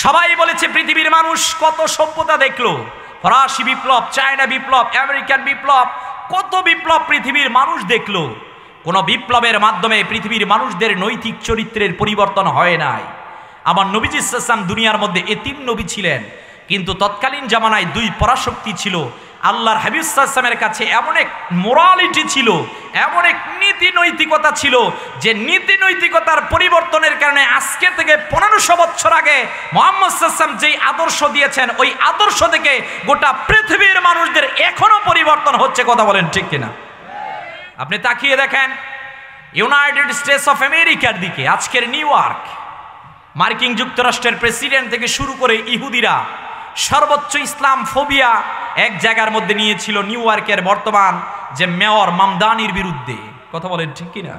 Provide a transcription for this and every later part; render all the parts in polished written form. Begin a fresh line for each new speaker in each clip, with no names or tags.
সবাই বলেছে পৃথিবীর মানুষ কত সভ্যতা দেখলো, ফরাসি বিপ্লব, চায়না বিপ্লব, আমেরিকান বিপ্লব, কত বিপ্লব পৃথিবীর মানুষ দেখলো। কোন বিপ্লবের মাধ্যমে পৃথিবীর মানুষদের নৈতিক চরিত্রের পরিবর্তন হয় নাই। আমার নবীজি সাল্লাল্লাহু আলাইহি ওয়াসাল্লাম দুনিয়ার মধ্যে এতিম নবী ছিলেন, কিন্তু তৎকালীন জামানায় দুই পরাশক্তি ছিল। আল্লাহর হাবিব সাল্লাল্লাহু আলাইহি ওয়াসাল্লামের কাছে এমন এক মোরালিটি ছিল, এমন এক নীতি নৈতিকতা ছিল, যে নীতি নৈতিকতার পরিবর্তনের কারণে আজকে থেকে 1500 বছর আগে মুহাম্মদ সাল্লাল্লাহু আলাইহি ওয়াসাল্লাম যেই আদর্শ দিয়েছেন, ওই আদর্শ থেকে গোটা পৃথিবীর মানুষদের এখনো পরিবর্তন হচ্ছে। কথা বলেন ঠিক কিনা? আপনি তাকিয়ে দেখেন ইউনাইটেড স্টেটস অফ আমেরিকার দিকে, আজকের নিউ ইয়র্ক, মার্কিন যুক্তরাষ্ট্রের প্রেসিডেন্ট থেকে শুরু করে ইহুদিরা সর্বোচ্চ ইসলাম ফোবিয়া এক জায়গার মধ্যে নিয়েছিল নিউ ইয়র্কের বর্তমান যে মেয়র মামদানির বিরুদ্ধে। কথা বলেন ঠিক কিনা?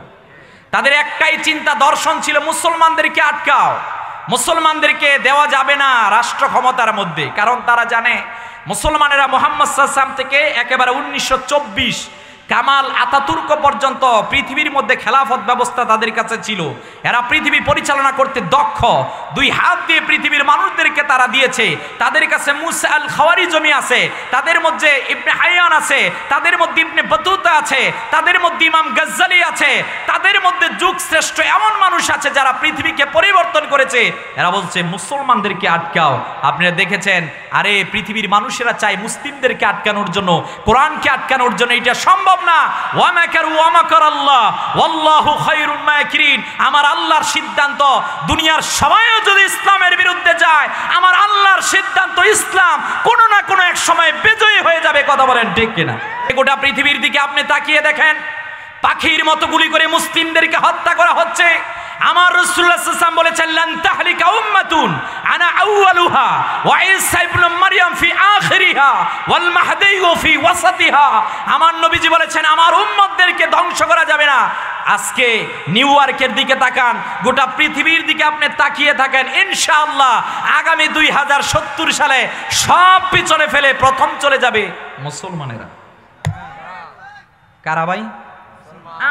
তাদের একটাই চিন্তা দর্শন ছিল, মুসলমানদেরকে আটকাও, মুসলমানদেরকে দেওয়া যাবে না রাষ্ট্র ক্ষমতার মধ্যে। কারণ তারা জানে মুসলমানেরা মুহাম্মদ সাল্লাল্লাহু আলাইহি ওয়াসাল্লাম থেকে একেবারে 1924 কামাল আতাতুর্ক পর্যন্ত পৃথিবীর মধ্যে খেলাফত ব্যবস্থা তাদের কাছে ছিল। এরা পৃথিবী পরিচালনা করতে দক্ষ, দুই হাত দিয়ে পৃথিবীর মানুষদেরকে তারা দিয়েছে। তাদের কাছে মুসা আল খাওয়ারিজমি আছে, তাদের মধ্যে ইবনে হাইয়ান আছে, তাদের মধ্যে ইবনে বতুতা আছে, তাদের মধ্যে ইমাম গজ্জালি আছে, তাদের মধ্যে যুগ শ্রেষ্ঠ এমন মানুষ আছে যারা পৃথিবীকে পরিবর্তন করেছে। এরা বলছে মুসলমানদেরকে আটকাও। আপনারা দেখেছেন, আরে পৃথিবীর মানুষেরা চায় মুসলিমদেরকে আটকানোর জন্য, কোরআনকে আটকানোর জন্য। এটা সম্ভব না। ওয়া মাকারু ওয়া মাকার আল্লাহ ওয়াল্লাহু খায়রুল মাকিরিন। আমার আল্লাহর সিদ্ধান্ত, দুনিয়ার সবাইও যদি ইসলামের বিরুদ্ধে যায়, আমার আল্লাহর সিদ্ধান্ত ইসলাম কোনো না কোনো এক সময় বিজয়ী হয়ে যাবে। কথা বলেন ঠিক কিনা? গোটা পৃথিবীর দিকে আপনি তাকিয়ে দেখেন, পাখির মতো গুলি করে মুসলিমদেরকে হত্যা করা হচ্ছে। আমার রাসূলুল্লাহ সাল্লাল্লাহু আলাইহি ওয়াসাল্লাম বলেছেন, লান তাহলিকা উম্মাতুন আনা আউয়ালুহা ওয়া ঈসা ইবনে মারইয়াম ফি আখিরিহা ওয়াল মাহদী ফি ওয়াসাতিহা। আমার নবীজি বলেছেন, আমার উম্মতদেরকে ধ্বংস করা যাবে না। আজকে নিউ ইয়র্কের দিকে তাকান, গোটা পৃথিবীর দিকে আপনি তাকিয়ে থাকেন, ইনশাআল্লাহ আগামী 2070 সালে সব পিছনে ফেলে প্রথম চলে যাবে মুসলমানেরা। কারা ভাই?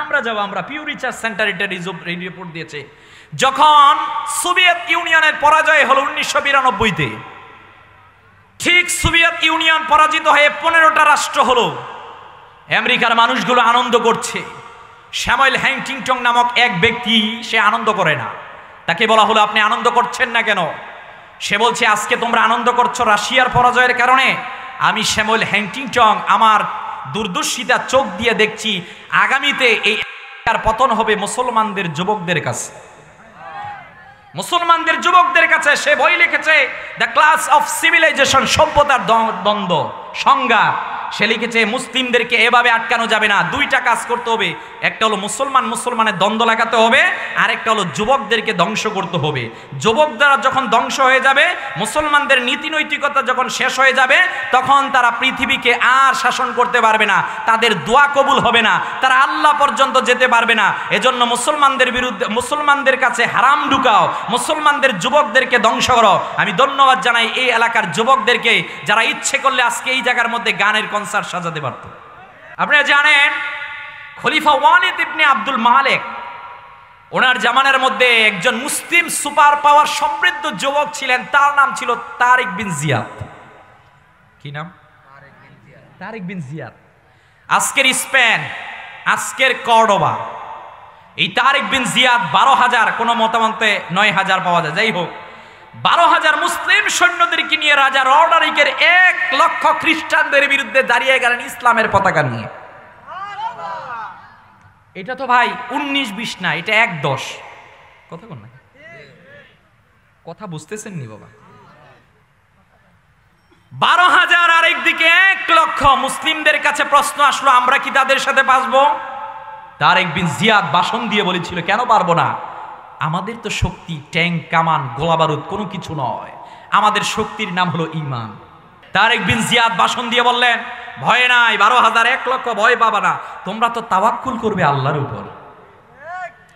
আমরা যাব। আমরা পিউ রিসার্চ সেন্টার এটা রিপোর্ট দিয়েছে, যখন সোভিয়েত ইউনিয়নের পরাজয় হলো 1992-তে, ঠিক সোভিয়েত ইউনিয়ন পরাজিত হয়ে 15টা রাষ্ট্র হলো। আমেরিকার মানুষগুলো আনন্দ করছে। স্যামুয়েল হ্যাংটিংটন নামক এক ব্যক্তি, সে আনন্দ করে না। তাকে বলা হলো, আপনি আনন্দ করছেন না কেন? সে বলছে, আজকে তোমরা আনন্দ করছো রাশিয়ার পরাজয়ের কারণে। আমি স্যামুয়েল হ্যাংটিংটন আমার দূরদর্শিতা চোখ দিয়ে দেখছি, আগামীতে এই পতন হবে মুসলমানদের যুবকদের কাছে, মুসলমানদের যুবকদের কাছে। সে বই লিখেছে, দ্য ক্লাস অফ সিভিলাইজেশন, সভ্যতার দ্বন্দ্ব সংজ্ঞা। সে লিখেছে, মুসলিমদেরকে এভাবে আটকানো যাবে না, দুইটা কাজ করতে হবে। একটা হলো মুসলমানের দ্বন্দ্ব লাগাতে হবে, আর একটা হলো যুবকদেরকে ধ্বংস করতে হবে। যুবকরা যখন ধ্বংস হয়ে যাবে, মুসলমানদের নীতি নৈতিকতা যখন শেষ হয়ে যাবে, তখন তারা পৃথিবীকে আর শাসন করতে পারবে না, তাদের দোয়া কবুল হবে না, তারা আল্লাহ পর্যন্ত যেতে পারবে না। এজন্য মুসলমানদের বিরুদ্ধে, মুসলমানদের কাছে হারাম ঢুকাও, মুসলমানদের যুবকদেরকে ধ্বংস করো। আমি ধন্যবাদ জানাই এই এলাকার যুবকদেরকে, যারা ইচ্ছে করলে আজকে এই জায়গার মধ্যে গানের কনসার্ট সাজাতে পারত। আপনারা জানেন, খলিফা ওয়ালিদ ইবনে আব্দুল মালিক, ওনার জামানার মধ্যে একজন মুসলিম সুপার পাওয়ার সমৃদ্ধ যুবক ছিলেন, তার নাম ছিল তারিক বিন জিয়াদ। কি নাম? তারিক বিন জিয়াদ। আজকের স্পেন, আজকের কর্ডোবা, এই তারিক বিন জিয়াদ 12,000, কোন মতামতে 9,000 পাওয়া যায়, যাই হোক 12,000 মুসলিম সৈন্যদেরকে নিয়ে রাজা রডারিকের 1 লক্ষ খ্রিস্টানদের বিরুদ্ধে দাঁড়িয়ে গেলেন ইসলামের পতাকা নিয়ে। এটা তো ভাই 19-20 না, এটা 1-10। কথা কোন না, কথা বুঝতেছেন নি বাবা? 12,000 আর একদিকে 1 লক্ষ। মুসলিমদের কাছে প্রশ্ন আসলো, আমরা কি তাদের সাথে বাঁচবো? তারিক বিন জিয়াদ ভাষণ দিয়ে বলেছিল, কেন পারবো না? আমাদের তো শক্তি ট্যাঙ্ক, কামান, গোলাবারুদ কোনো কিছু নয়, আমাদের শক্তির নাম হলো ঈমান। তারিক বিন জিয়াদ ভাষণ দিয়ে বললেন, ভয় নাই, 12,000 1 লক্ষ, ভয় পাবা না, তোমরা তো তাওয়াক্কুল করবে আল্লাহর উপর।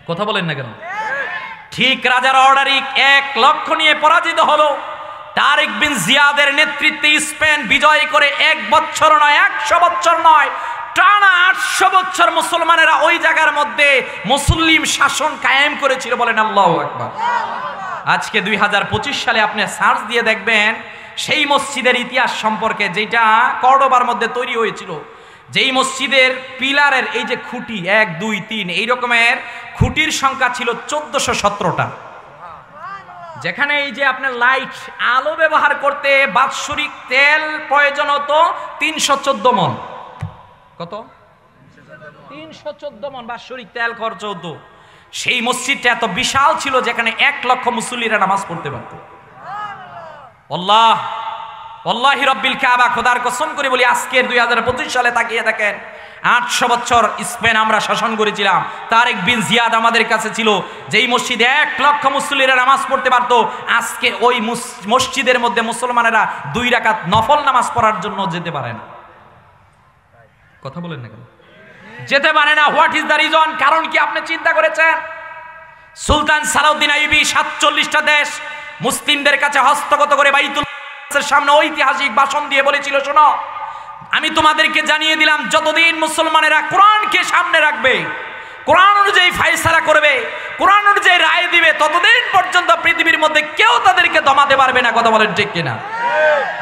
কথা বলেন না কেন? ঠিক রাজার অর্ডারিক 1 লক্ষ নিয়ে পরাজিত হলো। তারিক বিন জিয়াদের নেতৃত্বে স্পেন বিজয় করে 1 বছর নয়, 100 বছর নয়, টানা 800 বছর মুসলমানেরা ওই জায়গার মধ্যে মুসলিম শাসন কায়েম করেছিল। বলেন আল্লাহু আকবার। আজকে 2025 সালে আপনি সার্চ দিয়ে দেখবেন সেই মসজিদের ইতিহাস সম্পর্কে, যেটা কর্ডোবার মধ্যে তৈরি হয়েছিল, যেই মসজিদের পিলারের এই যে খুঁটি 1 2 3 এই রকমের খুঁটির সংখ্যা ছিল 1417টা, যেখানে এই যে আপনার লাইট আলো ব্যবহার করতে বাৎসরিক তেল প্রয়োজন হতো 314 মণ। কত? 314 মণ বাৎসরিক তেল খরচ হতো। সেই মসজিদটা এত বিশাল ছিল যেখানে 1 লক্ষ মুসল্লিরা নামাজ পড়তে পারত। আল্লাহ আল্লাহি রব্বিল কাবা, খোদার কসম করে বলি, আজকের 2025 সালে তাকিয়ে দেখেন, 800 বছর স্পেন আমরা শাসন করেছিলাম, তারেক বিন জিয়াদ আমাদের কাছে ছিল, যেই মসজিদে 1 লক্ষ মুসল্লিরা নামাজ পড়তে পারতো। আজকে ওই মসজিদের মধ্যে মুসলমানেরা 2 রাকাত নফল নামাজ পড়ার জন্য যেতে পারে না। কথা বলেন না কেন? যেতে পারে না। What is the reason? কারণ কি আপনি চিন্তা করেছেন? সুলতান সালাউদ্দিন আইয়ুবী 47টা দেশ মুসলিমদের কাছে হস্তগত করে বাইতুল মাকদিসের সামনে ঐতিহাসিক ভাষণ দিয়ে বলেছিল, শোনো, আমি তোমাদেরকে জানিয়ে দিলাম, যতদিন মুসলমানেরা কোরআনকে সামনে রাখবে, কোরআন অনুযায়ী ফায়সালা করবে, কোরআন অনুযায়ী রায় দিবে, ততদিন পর্যন্ত পৃথিবীর মধ্যে কেউ তাদেরকে দমাতে পারবে না। কথা বলেন ঠিক কিনা?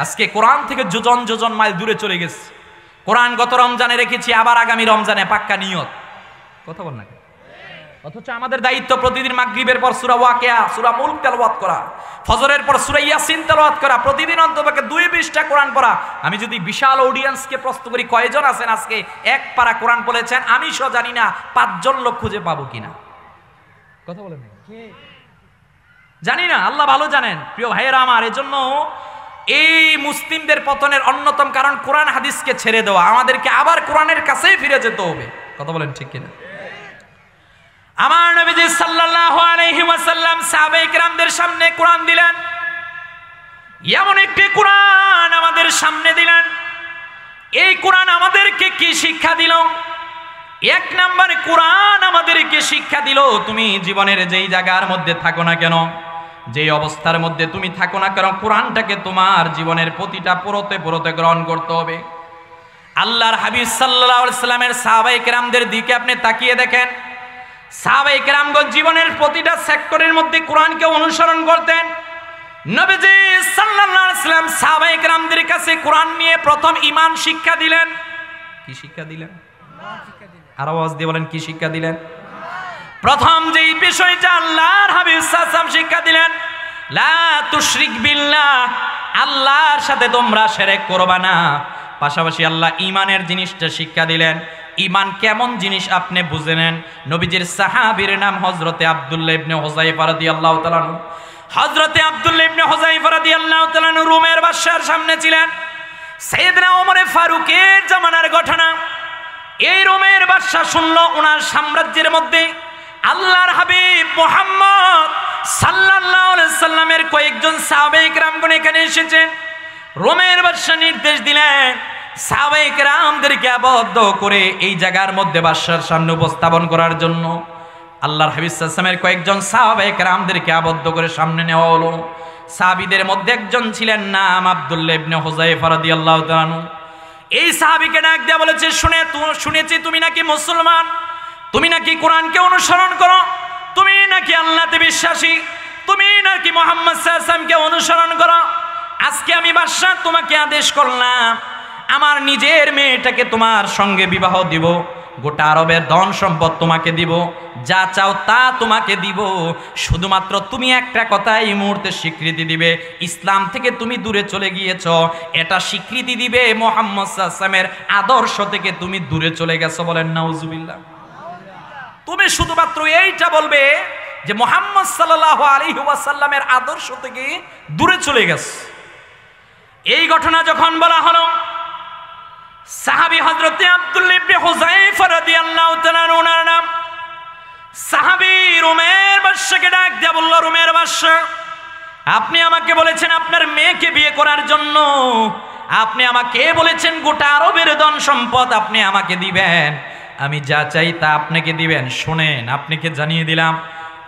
আজকে কোরআন থেকে যোজন যোজন মাইল দূরে চলে গেছে। কোরআন গত রমজানে রেখেছি, আবার আগামী রমজানে পাক্কা নিয়ত। কথা বল না। অথচ আমাদের দায়িত্ব প্রতিদিন মাগরিবের পর সূরা ওয়াকিয়া, সূরা মুলক তেলাওয়াত করা, ফজরের পর সূরা ইয়াসিন তেলাওয়াত করা, প্রতিদিন অন্ততপক্ষে 2 পৃষ্ঠা কোরআন পড়া। আমি যদি বিশাল অডিয়েন্সকে প্রশ্ন করি কয়জন আছেন আজকে 1 পারা কোরআন পড়েছেন, আমি সহ জানি না 5 জন লোক খুঁজে পাবো কিনা। কথা বলেন জানি না, আল্লাহ ভালো জানেন। প্রিয় ভাইয়েরা আমার, এজন্য এই মুসলিমদের পতনের অন্যতম কারণ কোরআন হাদিসকে ছেড়ে দেওয়া। আমাদেরকে আবার কোরআনের কাছেই ফিরে যেতে হবে। কথা বলেন ঠিক কিনা? আমার নবীজি সাল্লাল্লাহু আলাইহি ওয়াসাল্লাম সাহাবায়ে কেরামদের সামনে কোরআন দিলেন, এমন একটি কোরআন আমাদের সামনে দিলেন। এই কোরআন আমাদেরকে কি শিক্ষা দিল? 1 নম্বরে কোরআন আমাদেরকে শিক্ষা দিল, তুমি জীবনের যেই জায়গার মধ্যে থাকো না কেন, যেই অবস্থার মধ্যে তুমি থাকো না কেন, কোরআনটাকে তোমার জীবনের প্রতিটা পরতে পরতে গ্রহণ করতে হবে। আল্লাহর হাবিব সাল্লাল্লাহু আলাইহি সাল্লামের সাহাবায়ে কেরামদের দিকে আপনি তাকিয়ে দেখেন, সাহাবায়ে কেরামগণ জীবনের প্রতিটা সেক্টরের মধ্যে কোরআনকে অনুসরণ করতেন। নবীজি সাল্লাল্লাহু আলাইহি সাল্লাম সাহাবায়ে কেরামদের কাছে কোরআন নিয়ে প্রথম ঈমান শিক্ষা দিলেন। কি শিক্ষা দিলেন? আর আওয়াজ দিয়ে বলেন, কি শিক্ষা দিলেন? প্রথম যেই বিষয়টা আল্লাহর হাবিব সাল্লাল্লাহু আলাইহি ওয়াসাল্লাম শিক্ষা দিলেন, লা তুশরিক বিল্লাহ, আল্লাহর সাথে তোমরা শিরক করবা না। পাশাপাশি আল্লাহ ঈমানের জিনিসটা শিক্ষা দিলেন। ঈমান কেমন জিনিস আপনি বুঝে নেন। নবীজির সাহাবীর নাম হযরতে আব্দুল্লাহ ইবনে হুযায়ফা রাদিয়াল্লাহু তাআলা আনহু। হযরতে আব্দুল্লাহ ইবনে হুযায়ফা রাদিয়াল্লাহু তাআলা আনহু রোমের বাদশার সামনে ছিলেন। সাইয়েদনা ওমর ফারুকের জামানার ঘটনা। এই রোমের বাদশা শুনল ওনার সাম্রাজ্যের মধ্যে আল্লাহর হাবিব মুহাম্মদ সাল্লাল্লাহু আলাইহি সাল্লামের কয়েকজন সাহাবায়ে কেরামগণ এখানে এসেছেন। রোমের বাদশা নির্দেশ দিলেন সাহাবায়ে কেরামদেরকে আবদ্ধ করে এই জায়গার মধ্যে বাদশার সামনে উপস্থাপন করার জন্য। আল্লাহর হাবিব সাল্লাল্লাহু আলাইহি ওয়াসাল্লামের কয়েকজন সাহাবায়ে কেরামদেরকে আবদ্ধ করে সামনে নেওয়া হলো। সাহাবীদের মধ্যে একজন ছিলেন নাম আব্দুল্লাহ ইবনে হুযায়ফা রাদিয়াল্লাহু তাআলা আনহু। এই সাহাবীকে ডাক দিয়ে বলেছে, শুনেছি তুমি নাকি মুসলমান, তুমি নাকি কোরআনকে অনুসরণ করো, তুমি নাকি আল্লাহতে বিশ্বাসী, তুমি নাকি মুহাম্মদ সাল্লাল্লাহু আলাইহি ওয়াসাল্লামকে অনুসরণ করো। আজকে আমি বাদশা তোমাকে আদেশ করলাম, আমার নিজের মেয়েটাকে তোমার সঙ্গে বিবাহ দিব, গোটা আরবের ধন সম্পদ তোমাকে দিব, যা চাও তা তোমাকে দিব, শুধুমাত্র তুমি একটা কথা এই মুহূর্তে স্বীকৃতি দিবে, ইসলাম থেকে তুমি দূরে চলে গিয়েছ, এটা স্বীকৃতি দিবে মুহাম্মদ সাল্লাল্লাহু আলাইহি ওয়াসাল্লামের আদর্শ থেকে তুমি দূরে চলে গেছো। বলেন নাউজুবিল্লাহ। তুমি শুধুমাত্র এইটা বলবে যে মুহাম্মদ সাল্লাল্লাহু আলাইহি ওয়াসাল্লামের আদর্শ থেকে দূরে চলে গেছে। এই ঘটনা যখন বলা হলো, সাহাবী হযরতে আব্দুল্লাহ ইবনে হুযায়ফা রাদিয়াল্লাহু তাআলা ওনার নাম, সাহাবী রোমের বাদশাকে ডাক দিয়ে বলল, রোমের বাদশা, আপনি আমাকে বলেছেন আপনার মেয়েকে বিয়ে করার জন্য, আপনি আমাকে বলেছেন গোটা আরবের ধন সম্পদ আপনি আমাকে দিবেন, আমি যা চাই তা আপনাকে দিবেন। শুনেন, আপনাকে জানিয়ে দিলাম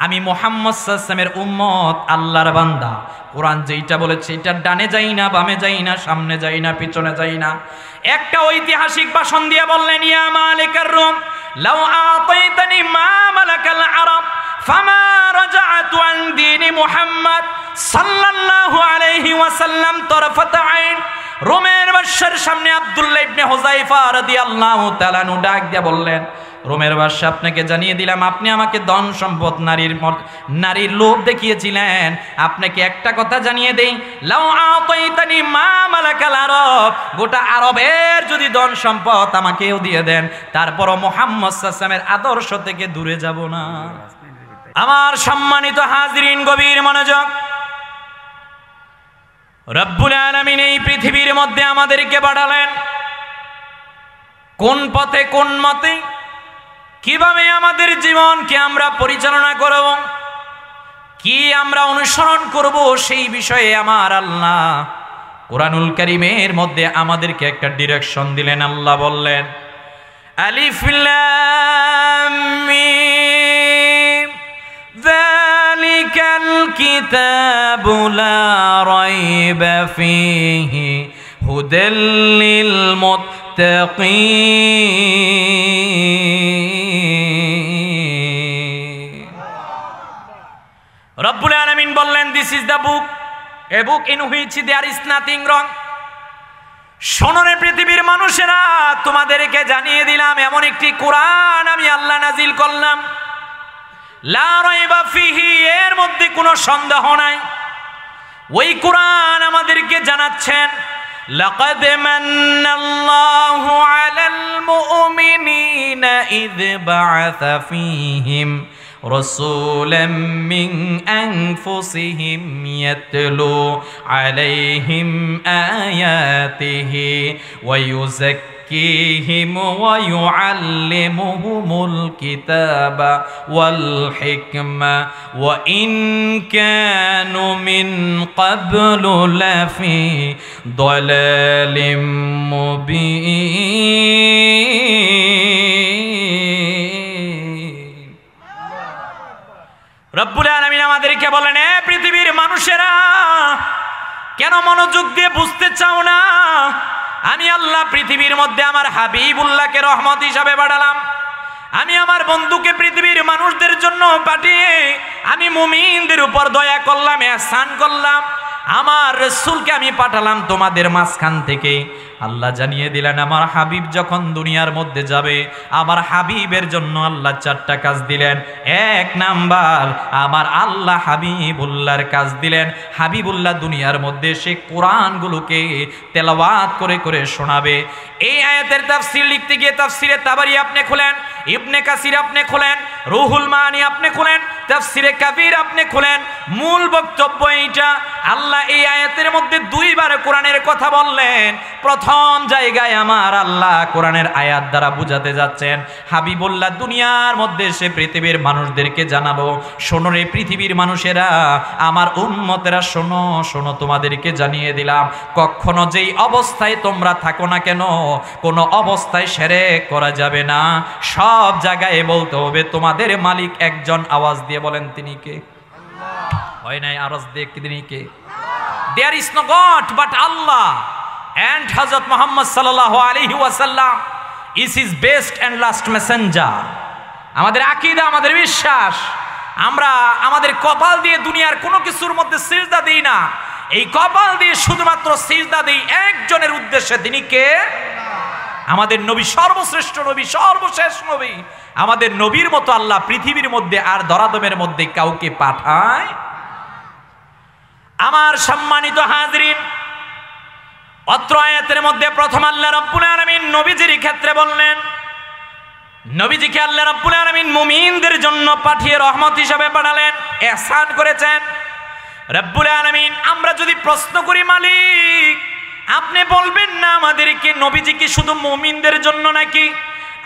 আমি মুহাম্মদ সাল্লাল্লাহু আলাইহি ওয়াসাল্লামের উম্মত, আল্লাহর বান্দা। কোরআন যেইটা বলেছে এটা ডানে যাই না, বামে যাই না, সামনে যাই না, পিছনে যাই না। একটা ঐতিহাসিক ভাষণ দিয়ে বললেন, ইয়া মালিকার রুম লাউ আতাইতানি মা মালাকাল আরব ফামা রাজাআতু আন দীনি মুহাম্মদ সাল্লাল্লাহু আলাইহি ওয়াসাল্লাম তরফাত আইন। রোমের বাদশার সামনে আব্দুল্লাহ ইবনে হুযায়ফা রাদিয়াল্লাহু তাআলা আনহু ডাক দিয়ে বললেন, রোমের বাদশা, আপনাকে জানিয়ে দিলাম, আপনি আমাকে ধন সম্পদ নারীর লোভ দেখিয়েছিলেন। আপনাকে একটা কথা জানিয়ে দেই, লাউ আতাইতানি মা মালাকাল আরব, গোটা আরবের যদি ধন সম্পদ আমাকেও দিয়ে দেন, তারপরও মুহাম্মদ সাল্লাল্লাহু আলাইহি ওয়াসাল্লামের আদর্শ থেকে দূরে যাব না। আমার সম্মানিত হাজিরিন, গভীর মনোযোগ। রব্বুল আলামিন এই পৃথিবীর মধ্যে আমাদেরকে পাঠালেন কোন পথে, কোন মতে, কিভাবে আমাদের জীবনকে আমরা পরিচালনা করব, কি আমরা অনুসরণ করব, সেই বিষয়ে আমার আল্লাহ কুরআনুল কারীমের মধ্যে আমাদেরকে একটা ডিরেকশন দিলেন। আল্লাহ বললেন, আলিফ লাম মিম যালিকাল কিতাবু লা রাইবা ফীহি হুদাল লিল মুত্তাকিন। রব্বুল আলামিন বললেন, this is the book, a book in which there is nothing wrong. শোনে পৃথিবীর মানুষেরা, তোমাদেরকে জানিয়ে দিলাম এমন একটি কোরআন আমি আল্লাহ নাজিল করলাম, লা রাইবা ফীহি, এর মধ্যে কোনো সন্দেহ নাই। ওই কোরআন আমাদেরকে জানাচ্ছেন, লাকাদ মান্নাল্লাহু আলাল মুমিনিনা ইয বা'আসা ফীহিম রাসূলাম মিন আনফুসিহিম ইয়াতলু আলাইহিম আয়াতিহি ওয়া يزكيهم ويعلمهم الكتاب والحكمة وإن كانوا من قبل لفي ضلال مبين। রব্বুল আলামিন আমাদেরকে বলেন, এ পৃথিবীর মানুষেরা, কেন মনোযোগ দিয়ে বুঝতে চাও না? আমি আল্লাহ পৃথিবীর মধ্যে আমার হাবিবুল্লাহকে রহমত হিসাবে পাঠালাম। আমি আমার বন্ধুকে পৃথিবীর মানুষদের জন্য পাঠিয়ে আমি মুমিনদের উপর দয়া করলাম, ইহসান করলাম। আমার রাসূলকে আমি পাঠালাম তোমাদের মাঝখান থেকে। আল্লাহ জানিয়ে দিলেন, আমার হাবিব যখন দুনিয়ার মধ্যে যাবে, আমার হাবিবের জন্য আল্লাহ 4টা কাজ দিলেন। এক নাম্বার, আমার আল্লাহ হাবিবুল্লাহর কাজ দিলেন। হাবিবুল্লাহ দুনিয়ার মধ্যে সে কোরআনগুলোকে তেলাওয়াত করে করে শোনাবে। এই আয়াতের তাফসীর লিখতে গিয়ে তাফসীরে তাবারি আপনি খুলেন, ইবনে কাসির আপনি খুলেন, রুহুল মানি আপনি খুলেন, তাফসীরে কাবীর আপনি খুলেন, মূল বক্তব্য এইটা। আল্লাহ এই আয়াতের মধ্যে 2বার কোরআনের কথা বললেন। প্রথম জায়গায় আমার আল্লাহ কোরআনের আয়াত দ্বারা বুঝাতে যাচ্ছেন, হাবিবুল্লাহ দুনিয়ার মধ্যে সে পৃথিবীর মানুষদেরকে জানাবো, শোনো রে পৃথিবীর মানুষেরা, আমার উম্মতেরা শোনো, শোনো, তোমাদেরকে জানিয়ে দিলাম, কখনো যেই অবস্থায় তোমরা থাকো না কেন, কোনো অবস্থায় শিরক করা যাবে না। সব জায়গায় বলতে হবে তোমাদের মালিক একজন। আওয়াজ দিয়ে বলেন, তিনি কে? হয় নাই আওয়াজ দিয়ে, তিনি কে? There is no God but Allah and Hazrat Muhammad sallallahu alaihi wasallam is his best and last messenger. আমাদের আকীদা, আমাদের বিশ্বাস, আমরা আমাদের কপাল দিয়ে দুনিয়ার কোনো কিছুর মধ্যে সিজদা দিই না। এই কপাল দিয়ে শুধুমাত্র সিজদা দিই একজনের উদ্দেশ্যে, তিনি কে? আমাদের নবী, সর্বশ্রেষ্ঠ নবী, সর্বশেষ নবী। আমাদের নবীর মতো আল্লাহ পৃথিবীর মধ্যে আর ধরাধামের মধ্যে কাউকে পাঠায়। আমার সম্মানিত হাজিরিন, অত্র আয়াতের মধ্যে প্রথম আল্লাহ রাব্বুল আলামিন নবীজির ক্ষেত্রে বললেন, নবীজিকে আল্লাহ রাব্বুল আলামিন মুমিনদের জন্য পাঠিয়ে রহমত হিসাবে পাঠালেন, ইহসান করেছেন। রাব্বুল আলামিন, আমরা যদি প্রশ্ন করি, মালিক আপনি বলবেন না আমাদেরকে নবীজিকে শুধু মুমিনদের জন্য নাকি?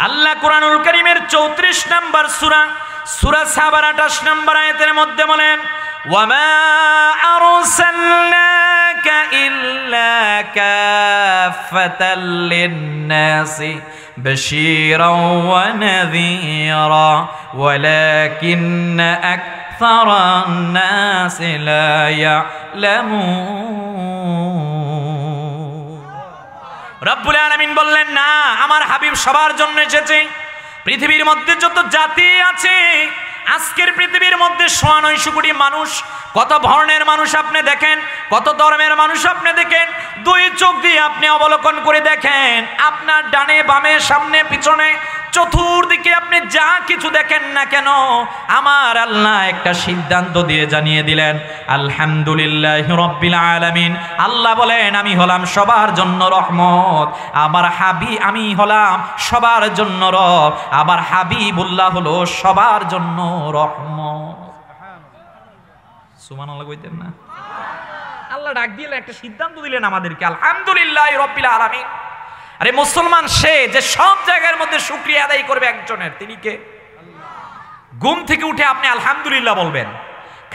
আল্লাহ কুরআনুল কারীমের 34 নম্বর সূরা সাবার 28 নম্বর আয়াতের মধ্যে বলেন, ওয়ামা আরসালনাকা ইল্লা কাফাতাল লিন-নাসি বাশীরাও ওয়া নাযীরা ওয়ালাকিন্না আকসারান নাসি লা ইয়ালামুন। রব্বুল আলামিন বললেন, না, আমার হাবিব সবার জন্য এসেছে। পৃথিবীর মধ্যে যত জাতি আছে আজকের পৃথিবীর মধ্যে ৯৫ কোটি মানুষ, কত ধরনের মানুষ আপনি দেখেন, কত ধর্মের মানুষ আপনি দেখেন, দুই চোখ দিয়ে আপনি অবলোকন করে দেখেন, আপনার ডানে বামে সামনে পিছনে চতুর্দিকে আপনি যা কিছু দেখেন না কেন, আমার আল্লাহ একটা সিদ্ধান্ত দিয়ে জানিয়ে দিলেন, আলহামদুলিল্লাহি রাব্বিল আলামিন। আল্লাহ বলেন আমি হলাম সবার জন্য রহমত, আমার হাবিব আমি হলাম সবার জন্য রব, আমার হাবিবুল্লাহ হলো সবার জন্য রহমত। সুবহানাল্লাহ কইতেন না? আল্লাহ ডাক দিলেন, একটা সিদ্ধান্ত দিলেন আমাদেরকে, আলহামদুলিল্লাহি রাব্বিল আলামিন। আরে মুসলমান সে যে সব জায়গার মধ্যে শুকরিয়া আদায় করবে একজনের, তিনি কে? ঘুম থেকে উঠে আপনি আলহামদুলিল্লাহ বলবেন,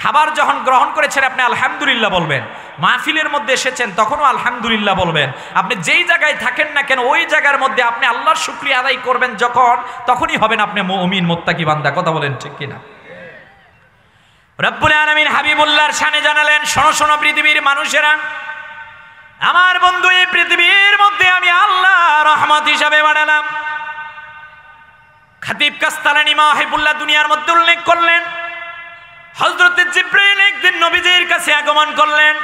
খাবার যখন গ্রহণ করেছেন আপনি আলহামদুলিল্লাহ বলবেন, মাহফিলের মধ্যে এসেছেন তখনও আলহামদুলিল্লাহ বলবেন, আপনি যেই জায়গায় থাকেন না কেন ওই জায়গার মধ্যে আপনি আল্লাহর শুকরিয়া আদায় করবেন যখন, তখনই হবেন আপনি মুমিন মুত্তাকি বান্দা। কথা বলেন ঠিক কিনা? রব্বুল আলামিন হাবিবুল্লাহর শানে জানালেন, শোনো শোনো পৃথিবীর মানুষেরা, আমার বন্ধু এই পৃথিবীর মধ্যে আমি আল্লাহ রহমত হিসাবে বানালাম। খতিব কাস্তালানী মাওহিবুল্লাহ দুনিয়ার মধ্যে উল্লেখ করলেন, হযরত জিবরাইল একদিন নবীজির কাছে আগমন করলেন,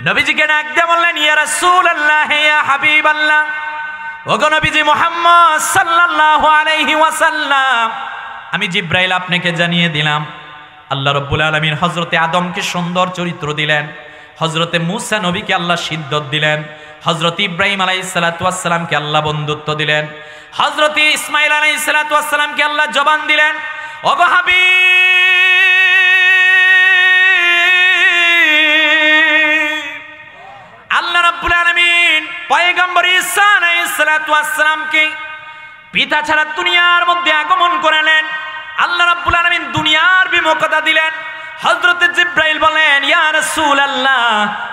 নবীজিকে ডাক দিয়ে বললেন, ইয়া রাসূলুল্লাহ ইয়া হাবিবাল্লাহ, ওগো নবীজি মুহাম্মদ সাল্লাল্লাহু আলাইহি ওয়াসাল্লাম, আমি জিবরাইল আপনাকে জানিয়ে দিলাম আল্লাহ রাব্বুল আলামিন হযরতে আদমকে সুন্দর চরিত্র দিলেন, হযরতে মূসা নবীকে আল্লাহ সিদ্দত দিলেন, হযরত ইব্রাহিম আলাইহিস সালাতু ওয়াস সালামকে আল্লাহ বন্ধুত্ব দিলেন, হযরত ইসমাঈল আলাইহিস সালাতু ওয়াস সালামকে আল্লাহ জবান দিলেন। ওগো হাবিব, আল্লাহ রাব্বুল আলামিন পয়গম্বর ঈসা আলাইহিস সালাতু ওয়াস সালামকে পিতা ছাড়া দুনিয়ার মধ্যে আগমন করালেন। আল্লাহ রাব্বুল আলামিন দুনিয়ার বিমুখতা দিলেন। হযরত জিবরাইল বলেন, ইয়া রাসূলুল্লাহ,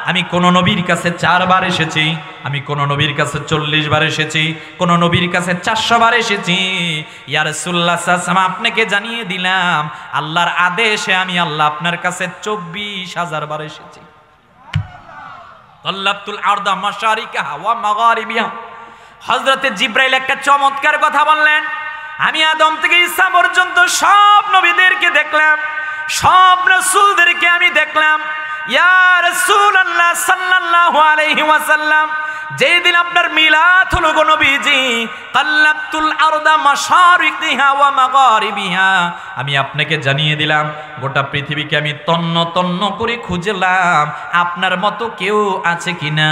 আমি কোন নবীর কাছে 4 বার এসেছি, আমি কোন নবীর কাছে 40 বার এসেছি, কোন নবীর কাছে 400 বার এসেছি। ইয়া রাসূলুল্লাহ সাল্লাল্লাহু আলাইহি ওয়াসাল্লাম, আপনাকে জানিয়ে দিলাম আল্লাহর আদেশে আমি আল্লাহ আপনার কাছে 24,000 বার এসেছি। তাল্লাতুল আরদা মাশারিকাহা ওয়া মাগারিবিহা। হযরত জিবরাইল একটা চমৎকার কথা বললেন, আমি আদম থেকে ঈসা পর্যন্ত সব নবীদেরকে দেখলাম, সব রাসূলদেরকে আমি দেখলাম। ইয়া রাসূলুল্লাহ সাল্লাল্লাহু আলাইহি ওয়াসাল্লাম, যেই দিন আপনার মিলাদ হলো গো নবীজি, কাল্লাতুল আরদা মাশারিকিহা ওয়া মাগারিবিহা, আমি আপনাকে জানিয়ে দিলাম গোটা পৃথিবীকে আমি তন্ন তন্ন করে খুঁজলাম আপনার মতো কেউ আছে কিনা।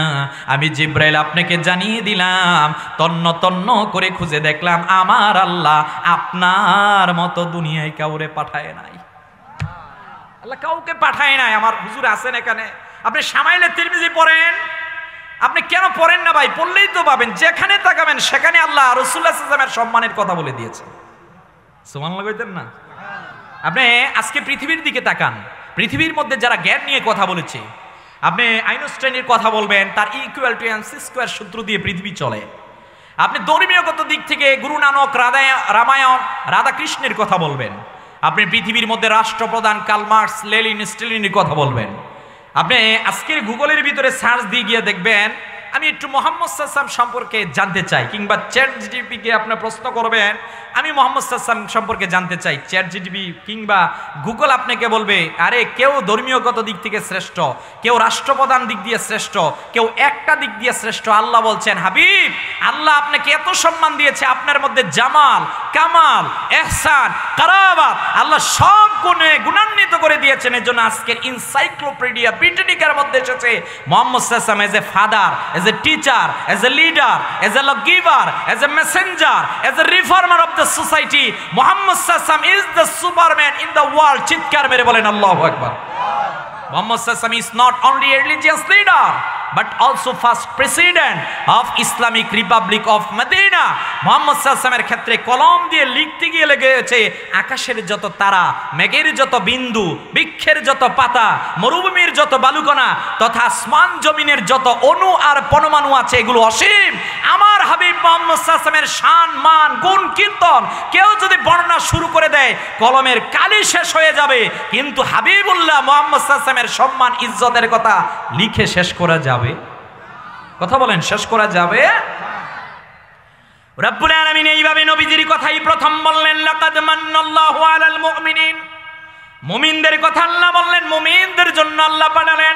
আমি জিবরাইল আপনাকে জানিয়ে দিলাম তন্ন তন্ন করে খুঁজে দেখলাম আমার আল্লাহ আপনার মতো দুনিয়ায় কাউরে পাঠায় নাই। আল্লাহ কাউকে পাঠায় নাই। আমার হুজুর আছেন এখানে, আপনি শামাইলে তিরমিজি পড়েন, আপনি কেন পড়েন না ভাই? পড়লেই তো পাবেন, যেখানে তাকাবেন সেখানে আল্লাহ রাসূলুল্লাহ সাল্লাল্লাহু আলাইহি ওয়াসাল্লামের সম্মানের কথা বলে দিয়েছে। সুবহানাল্লাহ কইতেন না? আপনি আজকে পৃথিবীর দিকে তাকান, পৃথিবীর মধ্যে যারা জ্ঞান নিয়ে কথা বলেছে, আপনি আইনস্টাইনের কথা বলবেন, তার ইকুয়াল টু এমসি স্কয়ার সূত্র দিয়ে পৃথিবী চলে। আপনি ধর্মীয়গত দিক থেকে গুরু নানক, রামায়ণ, রাধাকৃষ্ণের কথা বলবেন। আপনি পৃথিবীর মধ্যে রাষ্ট্রপ্রধান কার্ল মার্কস, লেনিন, স্ট্যালিনের কথা বলবেন। আপনি আজকের গুগলের ভিতরে সার্চ দিয়ে গিয়ে দেখবেন, আমি একটু মুহাম্মদ সাল্লাল্লাহু আলাইহি ওয়াসাল্লাম সম্পর্কে জানতে চাই, কিংবা চ্যাট জিপিটিকে আপনি প্রশ্ন করবেন আমি মুহাম্মদ সাল্লাল্লাহু আলাইহি ওয়াসাল্লাম সম্পর্কে জানতে চাই, চ্যাট জিপিটি কিংবা গুগল আপনাকে বলবে, আরে কেউ ধর্মীয়গত দিক থেকে শ্রেষ্ঠ, কেউ রাষ্ট্রপ্রধান দিক দিয়ে শ্রেষ্ঠ, কেউ একটা দিক দিয়ে শ্রেষ্ঠ। আল্লাহ বলছেন, হাবিব, আল্লাহ আপনাকে এত সম্মান দিয়েছে, আপনার মধ্যে জামাল, কামাল, ইহসান, কারাবাত আল্লাহ সব গুণে গুণান্বিত করে দিয়েছেন। এর জন্য আজকের এনসাইক্লোপিডিয়া ব্রিটানিকার মধ্যে এসেছে মুহাম্মদ সাল্লাল্লাহু আলাইহি ওয়াসাল্লাম as a father, as a teacher, as a leader, as a lawgiver, as a messenger, as a reformer of the society. Muhammad sallallahu alaihi wasallam is the superman in the world. চিৎকার মেরে বলেন আল্লাহু আকবার। Muhammad sallallahu alaihi wasallam is not only a religious leader but also first president of Islamic Republic of Medina. Muhammad sallallahu alaihi wasallam এর ক্ষেত্রে কলম দিয়ে লিখতে গিয়ে লেগেছে আকাশের যত তারা, মেঘের যত বিন্দু, বৃক্ষের যত পাতা, মরুভূমির যত বালুকণা তথা আসমান জমিনের যত অণু আর পরমাণু আছে, এগুলো অসীম। আমার হাবিব মুহাম্মদ সাল্লাল্লাহু আলাইহি ওয়াসাল্লামের শান, মান, গুণ, কীর্তন কেউ যদি বর্ণনা শুরু করে দেয় কলমের কালি শেষ হয়ে যাবে, কিন্তু হাবিবুল্লাহ মুহাম্মদ সাল্লাল্লাহু আলাইহি ওয়াসাল্লামের সম্মান, ইজ্জতের কথা লিখে শেষ করা যাবে? কথা বলেন, শেষ করা যাবে? রব্বুল আলামিন এইভাবে নবীজির কথাই প্রথম বললেন, লাকাদ মান্নাল্লাহু আলাল মুমিনিন মুমিনদের কথা আল্লাহ বললেন, মুমিনদের জন্য আল্লাহ পাঠালেন।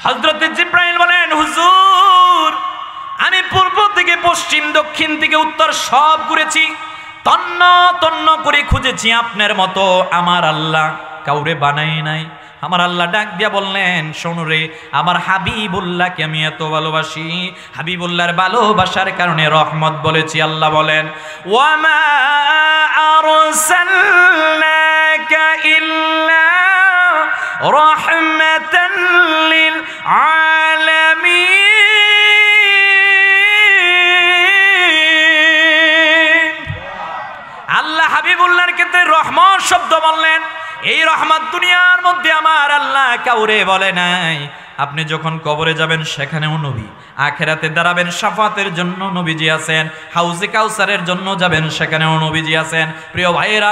হযরত জিবরাইল বলেন, হুজুর আমি পূর্ব থেকে পশ্চিম দক্ষিণ থেকে উত্তর সব ঘুরেছি, তন্ন তন্ন করে খুঁজেছি, আপনার মতো আমার আল্লাহ কাউরে বানাই নাই। আমার আল্লাহ ডাক দিয়া বললেন, শোনো রে, আমার হাবিবুল্লাহকে আমি এত ভালোবাসি, হাবিবুল্লাহর ভালোবাসার কারণে রহমত বলেছি। আল্লাহ বলেন, ওয়ামা আরসালনাকা ইল্লা রাহমাতাল লিল আলামিন। আল্লাহ হাবিবুল্লাহর ক্ষেত্রে রহমত শব্দ বললেন। এই রহমত দুনিয়ার মধ্যে আমার আল্লাহ কাউরে বলে নাই। আপনি যখন কবরে যাবেন সেখানেও নবী, আখেরাতে দাঁড়াবেন শাফাতের জন্য নবীজি আছেন, হাউজে কাউসারের জন্য যাবেন সেখানেও নবীজি আছেন। প্রিয় ভাইয়েরা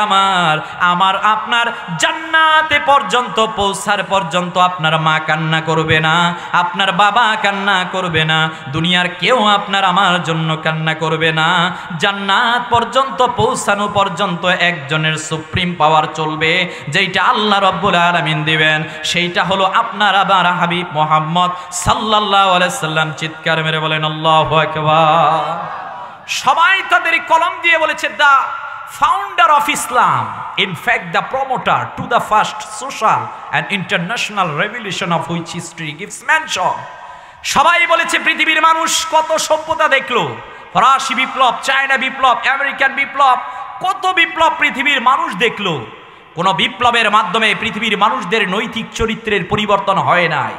আমার আপনার জান্নাতে পর্যন্ত পৌঁছার পর্যন্ত আপনার মা কান্না করবে না, আপনার বাবা কান্না করবে না, দুনিয়ার কেউ আপনার আমার জন্য কান্না করবে না। জান্নাত পর্যন্ত পৌঁছানো পর্যন্ত একজনের সুপ্রিম পাওয়ার চলবে, যেইটা আল্লাহ রাব্বুল আলামিন দিবেন, সেইটা হলো আপনার আবার হাবিব মুহাম্মদ সাল্লাল্লাহু আলাইহি সাল্লাম। চিৎকার মেরে বলেন আল্লাহু আকবার। সবাই তাদের কলম দিয়ে বলেছে, the founder of Islam, in fact the promoter to the first social and international revolution of which history gives mention। সবাই বলেছে পৃথিবীর মানুষ কত সভ্যতা দেখলো, ফরাসি বিপ্লব, চায়না বিপ্লব, আমেরিকান বিপ্লব, কত বিপ্লব পৃথিবীর মানুষ দেখলো। কোন বিপ্লবের মাধ্যমে পৃথিবীর মানুষদের নৈতিক চরিত্রের পরিবর্তন হয় নাই।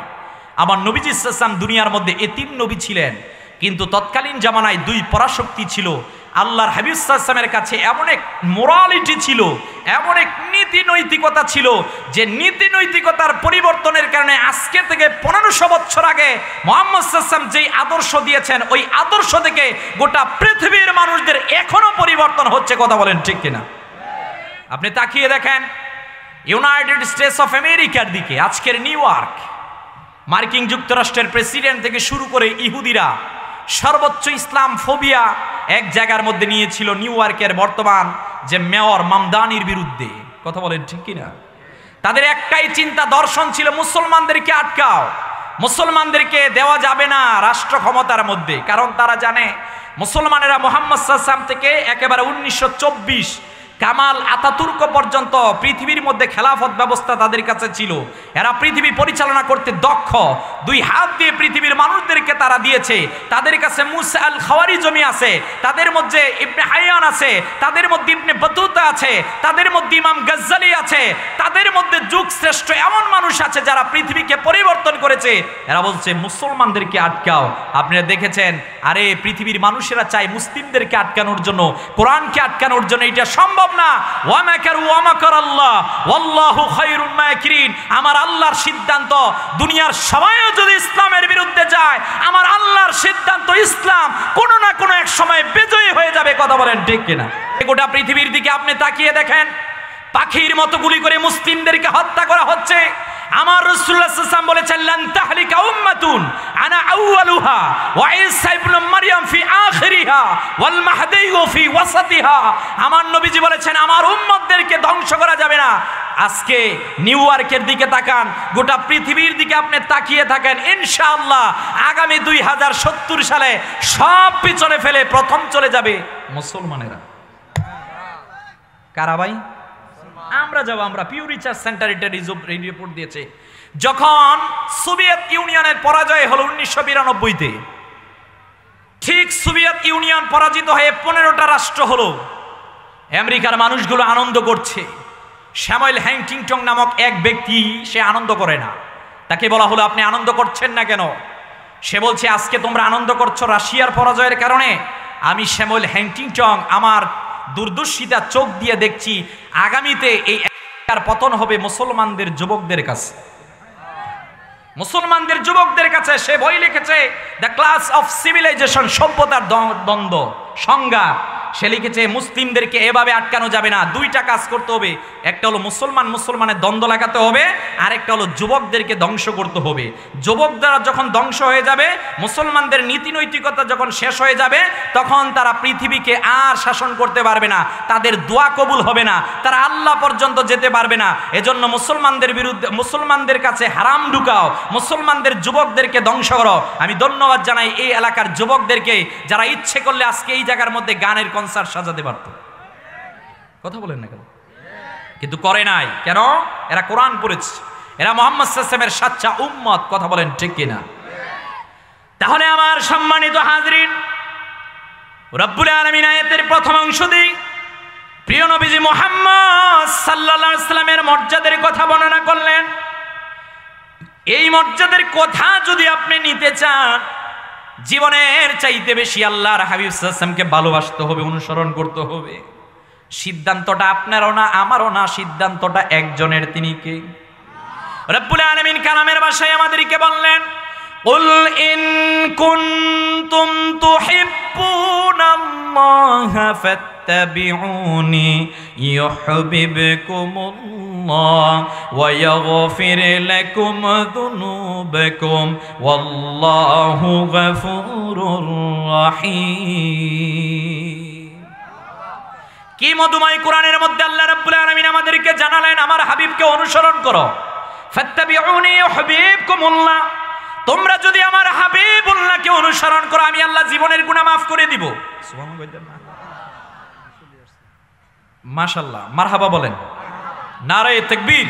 আমার নবীজি সাল্লাল্লাহু আলাইহি ওয়াসাল্লাম দুনিয়ার মধ্যে এতিম নবী ছিলেন, কিন্তু তৎকালীন জামানায় দুই পরাশক্তি ছিল। আল্লাহর হাবিব সাল্লাল্লাহু আলাইহি ওয়াসাল্লামের কাছে এমন এক মোরালিটি ছিল, এমন এক নীতি নৈতিকতা ছিল, যে নীতি নৈতিকতার পরিবর্তনের কারণে আজকে থেকে 1500 বছর আগে মুহাম্মদ সাল্লাল্লাহু আলাইহি ওয়াসাল্লাম যেই আদর্শ দিয়েছেন, ওই আদর্শ থেকে গোটা পৃথিবীর মানুষদের এখনো পরিবর্তন হচ্ছে। কথা বলেন ঠিক কিনা? আপনি তাকিয়ে দেখেন ইউনাইটেড স্টেটস অফ আমেরিকার দিকে, আজকের নিউ ইয়র্ক, মার্কিন যুক্তরাষ্ট্রের প্রেসিডেন্ট থেকে শুরু করে ইহুদিরা সর্বোচ্চ ইসলাম ফোবিয়া এক জায়গার মধ্যে নিয়েছিল নিউ ইয়র্কের বর্তমান যে মেয়র মামদানির বিরুদ্ধে। কথা বলেন ঠিক কিনা? তাদের একটাই চিন্তা দর্শন ছিল, মুসলমানদেরকে আটকাও, মুসলমানদেরকে দেওয়া যাবে না রাষ্ট্র ক্ষমতার মধ্যে। কারণ তারা জানে মুসলমানেরা মুহাম্মদ সাল্লাল্লাহু আলাইহি ওয়াসাল্লাম থেকে একেবারে 1924 কামাল আতাতুর্ক পর্যন্ত পৃথিবীর মধ্যে খেলাফত ব্যবস্থা তাদের কাছে ছিল। এরা পৃথিবী পরিচালনা করতে দক্ষ, দুই হাত দিয়ে পৃথিবীর মানুষদেরকে তারা দিয়েছে। তাদের কাছে মুসা আল খাওয়ারিজমি আছে, তাদের মধ্যে ইবনে হাইয়ান আছে, তাদের মধ্যে ইবনে বতুতা আছে, তাদের মধ্যে ইমাম গজ্জালি আছে, তাদের মধ্যে যুগ শ্রেষ্ঠ এমন মানুষ আছে যারা পৃথিবীকে পরিবর্তন করেছে। এরা বলছে মুসলমানদেরকে আটকাও। আপনারা দেখেছেন, আরে পৃথিবীর মানুষেরা চায় মুসলিমদেরকে আটকানোর জন্য, কোরআনকে আটকানোর জন্য। এটা সম্ভব না। ওয়া মাকারু ওয়া মাকার আল্লাহ ওয়াল্লাহু খায়রুল মাকিরিন। আমার আল্লাহর সিদ্ধান্ত, দুনিয়ার সবাইও যদি ইসলামের বিরুদ্ধে যায়, আমার আল্লাহর সিদ্ধান্ত ইসলাম কোনো না কোনো এক সময় বিজয়ী হয়ে যাবে। কথা বলেন ঠিক কিনা? গোটা পৃথিবীর দিকে আপনি তাকিয়ে দেখেন, পাখির মতো গুলি করে মুসলিমদেরকে হত্যা করা হচ্ছে। আমার রাসূলুল্লাহ সাল্লাল্লাহু আলাইহি ওয়াসাল্লাম বলেছেন, লান তাহলিকা উম্মাতুন আনা আউয়ালুহা ওয়া ঈসা ইবনে মারইয়াম ফি আখিরিহা ওয়াল মাহদী ফি ওয়াসাতিহা। আমার নবীজি বলেছেন, আমার উম্মতদেরকে ধ্বংস করা যাবে না। আজকে নিউ ইয়র্কের দিকে তাকান, গোটা পৃথিবীর দিকে আপনি তাকিয়ে থাকেন, ইনশাআল্লাহ আগামী 2070 সালে সব পিছনে ফেলে প্রথম চলে যাবে মুসলমানেরা। কারা ভাই? আমরা যাব। আমরা পিউ রিসার্চ সেন্টার এটা রিপোর্ট দিয়েছে, যখন সোভিয়েত ইউনিয়নের পরাজয় হলো 1992-তে, ঠিক সোভিয়েত ইউনিয়ন পরাজিত হয়ে 15টা রাষ্ট্র হলো, আমেরিকার মানুষগুলো আনন্দ করছে। স্যামুয়েল হ্যাংটিংটন নামক এক ব্যক্তি, সে আনন্দ করে না। তাকে বলা হলো, আপনি আনন্দ করছেন না কেন? সে বলছে, আজকে তোমরা আনন্দ করছো রাশিয়ার পরাজয়ের কারণে, আমি স্যামুয়েল হ্যাংটিংটন আমার দূরদর্শিতা চোখ দিয়ে দেখছি আগামীতে এই পতন হবে মুসলমানদের যুবকদের কাছে। মুসলমানদের যুবকদের কাছে সে বই লিখেছে, দ্য ক্লাস অফ সিভিলাইজেশন, সভ্যতার দ্বন্দ্ব সংজ্ঞা। সে লিখেছে মুসলিমদেরকে এভাবে আটকানো যাবে না, দুইটা কাজ করতে হবে। একটা হলো মুসলমানের দ্বন্দ্ব লাগাতে হবে, আর একটা হলো যুবকদেরকে ধ্বংস করতে হবে। যুবকরা যখন ধ্বংস হয়ে যাবে, মুসলমানদের নীতি নৈতিকতা যখন শেষ হয়ে যাবে, তখন তারা পৃথিবীকে আর শাসন করতে পারবে না, তাদের দোয়া কবুল হবে না, তারা আল্লাহ পর্যন্ত যেতে পারবে না। এজন্য মুসলমানদের বিরুদ্ধে, মুসলমানদের কাছে হারাম ঢুকাও, মুসলমানদের যুবকদেরকে ধ্বংস করো। আমি ধন্যবাদ জানাই এই এলাকার যুবকদেরকে, যারা ইচ্ছে করলে আজকে এই জায়গার মধ্যে গানের কনসার্ট সাজাতে পারত। কথা বলেন না কেন? কিন্তু করে নাই কেন? এরা কোরআন পড়েছে, এরা মুহাম্মদ সাল্লাল্লাহু আলাইহি ওয়াসাল্লামের সাচ্চা উম্মত। কথা বলেন ঠিক কিনা? তাহলে আমার সম্মানিত হাজরিন, রব্বুল আলামিন আয়াতের প্রথম অংশ দিয়ে প্রিয় নবীজি মুহাম্মদ সাল্লাল্লাহু আলাইহি ওয়াসাল্লামের মর্যাদার কথা বর্ণনা করলেন। এই মর্যাদার কথা যদি আপনি নিতে চান, জীবনের চাইতে বেশি আল্লাহর হাবিব সাল্লাল্লাহু আলাইহি ওয়াসাল্লামকে ভালোবাসতে হবে, অনুসরণ করতে হবে। সিদ্ধান্তটা আপনারও না, আমারও না, সিদ্ধান্তটা একজনের। তিনি কে? রব্বুল আলামিন কালামের ভাষায় আমাদেরকে বললেন, কুল ইন কুনতুম তুহিব্বুনাল্লাহা ফাত্তাবিউনি ইউহিব্বুকুমুল্লাহ ওয়া ইয়াগফির লাকুম যুনুবাকুম ওয়াল্লাহু গফুরুর রহিম। কি মধুময় কোরআনের মধ্যে আল্লাহ রাব্বুল আলামিন আমাদেরকে জানালেন, আমার হাবিবকে অনুসরণ করো। ফাত্তাবিউনি ইউহিব্বুকুমুল্লাহ, তোমরা যদি আমার হাবিবুল্লাহকে অনুসরণ করো, আমি আল্লাহ জীবনের গুনাহ মাফ করে দিব। মাশাআল্লাহ, মারহাবা বলেন, নারে তাকবীর।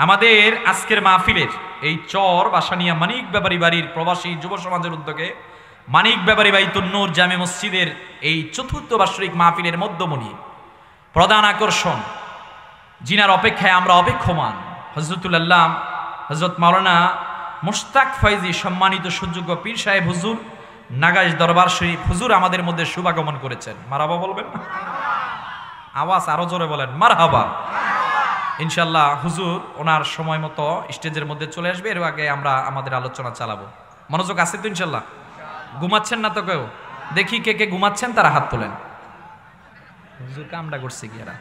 আমাদের আজকের মাহফিলের এই চর বাসানিয়া মানিক ব্যাপারী বাড়ির প্রবাসী যুব সমাজের উদ্যোগে মানিক ব্যাপারী বাইতুন নূর জামে মসজিদের এই চতুর্থ বার্ষিক মাহফিলের মধ্যমণি, প্রধান আকর্ষণ, জিনার অপেক্ষায় আমরা অপেক্ষমান, হযরতুল আল্লাহ হযরত মাওলানা মুশতাক ফয়জি সম্মানিত সুযোগ্য পীর সাহেব হুজুর নাগাইশ দরবার শরীফ হুজুর আমাদের মধ্যে শুভাগমন করেছেন। মারহাবা বলবেন না? আওয়াজ আরো জোরে বলেন, মারহাবা। ইনশাআল্লাহ হুজুর ওনার সময় মতো স্টেজের মধ্যে চলে আসবে, এর আগে আমরা আমাদের আলোচনা চালাবো। মনোযোগ আছে তো ইনশাআল্লাহ? ঘুমাচ্ছেন না তো কেউ? দেখি কে কে ঘুমাচ্ছেন, তারা হাত তোলেন। হুজুর কামটা করছে কি? এরা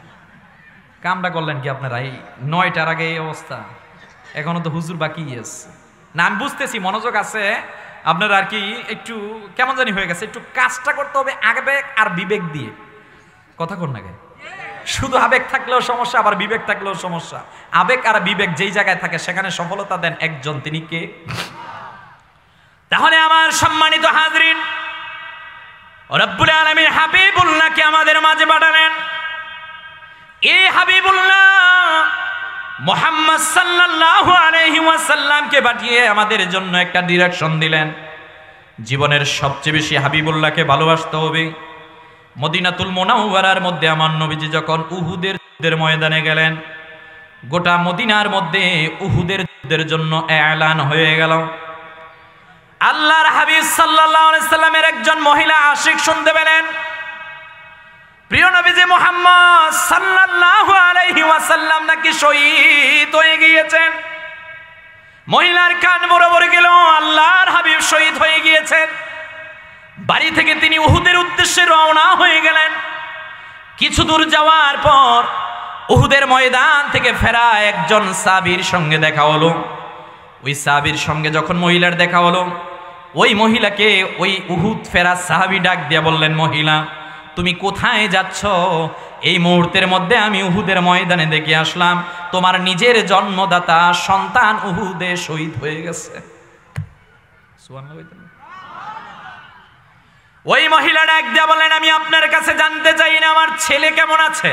কামটা করলেন কি আপনারা? এই 9টার আগে এই অবস্থা, এখনো তো হুজুর বাকি আছে না। আমি বুঝতেছি মনোযোগ আছে আপনার, আর কি একটু কেমন জানি হয়ে গেছে। একটু কাজটা করতে হবে আবেগ আর বিবেক দিয়ে। কথা কোন না? শুধু আবেগ থাকলেও সমস্যা, আবার বিবেক থাকলেও সমস্যা। আবেগ আর বিবেক যেই জায়গায় থাকে সেখানে সফলতা দেন একজন, তিনি কে? তাহলে আমার সম্মানিত হাজরিন, রব্বুল আলামিন হাবিবুল্লাহকে আমাদের মাঝে পাঠালেন। এই হাবিবুল্লাহ মুহাম্মদ সাল্লাল্লাহু আলাইহি ওয়াসাল্লামকে পাঠিয়ে আমাদের জন্য একটা ডিরেকশন দিলেন। জীবনের সবচেয়ে বেশি হাবিবুল্লাহকে ভালোবাসতে হবে। মদিনাতুল মুনাওয়ারার মধ্যে আমার নবীজি যখন উহুদের যুদ্ধের ময়দানে গেলেন, গোটা মদিনার মধ্যে উহুদের যুদ্ধের জন্য এলান হয়ে গেল। আল্লাহর হাবিব সাল্লাল্লাহু আলাইহি সাল্লামের একজন মহিলা আশিক শুনতে পেলেন, প্রিয় নবীজি মুহাম্মদ সাল্লাল্লাহু আলাইহি ওয়াসাল্লাম নাকি শহীদ হয়ে গিয়েছেন। মহিলার কান বরাবর গেল, আল্লাহর হাবিব শহীদ হয়ে গিয়েছেন। বাড়ি থেকে তিনি উহুদের উদ্দেশ্যে রওনা হয়ে গেলেন। কিছু দূর যাওয়ার পর উহুদের ময়দান থেকে ফেরা একজন সাহাবীর সঙ্গে দেখা হলো। ওই সাহাবীর সঙ্গে যখন মহিলার দেখা হলো, ওই মহিলাকে ওই উহুদ ফেরা সাহাবী ডাক দিয়ে বললেন, মহিলা তুমি কোথায় যাচ্ছ? এই মুহূর্তের মধ্যে আমি উহুদের ময়দানে দেখে আসলাম তোমার নিজের জন্মদাতা সন্তান উহুদে শহীদ হয়ে গেছে। ওই মহিলা ডাক দিয়ে বলেন, আমি আপনার কাছে জানতে চাই না আমার ছেলে কেমন আছে,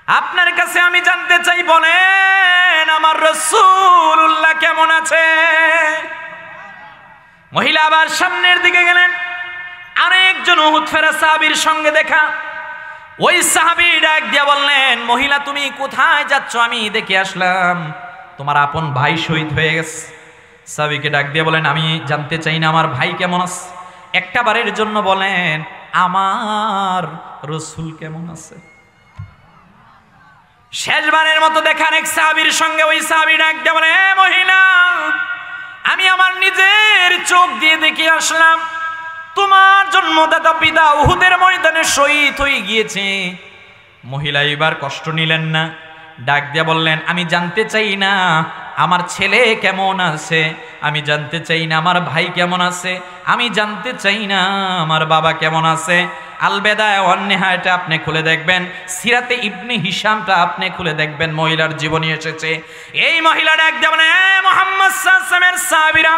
আপনার কাছে আমি জানতে চাই বলেন আমার রাসূলুল্লাহ কেমন আছে। মহিলা আবার সামনের দিকে গেলেন, আরেকজন উহুদ ফেরা সাহাবীর সঙ্গে দেখা। ওই সাহাবী ডাক দিয়া বললেন, মহিলা তুমি কোথায় যাচ্ছ? আমি দেখে আসলাম তোমার আপন ভাই শহীদ হয়ে গেছে। সাহাবীকে ডাক দিয়া বলেন, আমি জানতে চাই না আমার ভাই কেমন আছে, একটা বারের জন্য বলেন আমার রাসূল কেমন আছে। শেষবারের মতো দেখার এক সাহাবীর সঙ্গে ওই সাহাবী ডাক দিয়া বলে, মহিলা আমি আমার নিজের চোখ দিয়ে দেখে আসলাম তোমার জন্মদাতা পিতা উহুদের ময়দানে শহীদ হয়ে গিয়েছে। মহিলা এবার কষ্ট নিলেন না, ডাক দিয়ে বললেন, আমি জানতে চাই না আমার ছেলে কেমন আছে, আমি জানতে চাই না আমার ভাই কেমন আছে, আমি জানতে চাই না আমার বাবা কেমন আছে। আল বেদায়া ওয়ান নিহায়াটা আপনি খুলে দেখবেন, সিরাতে ইবনে হিশামটা আপনি খুলে দেখবেন, মহিলার জীবনী এসেছে। এই মহিলাটা একদম মুহাম্মদ সাল্লাল্লাহু আলাইহি ওয়াসাল্লামের সাহাবীরা,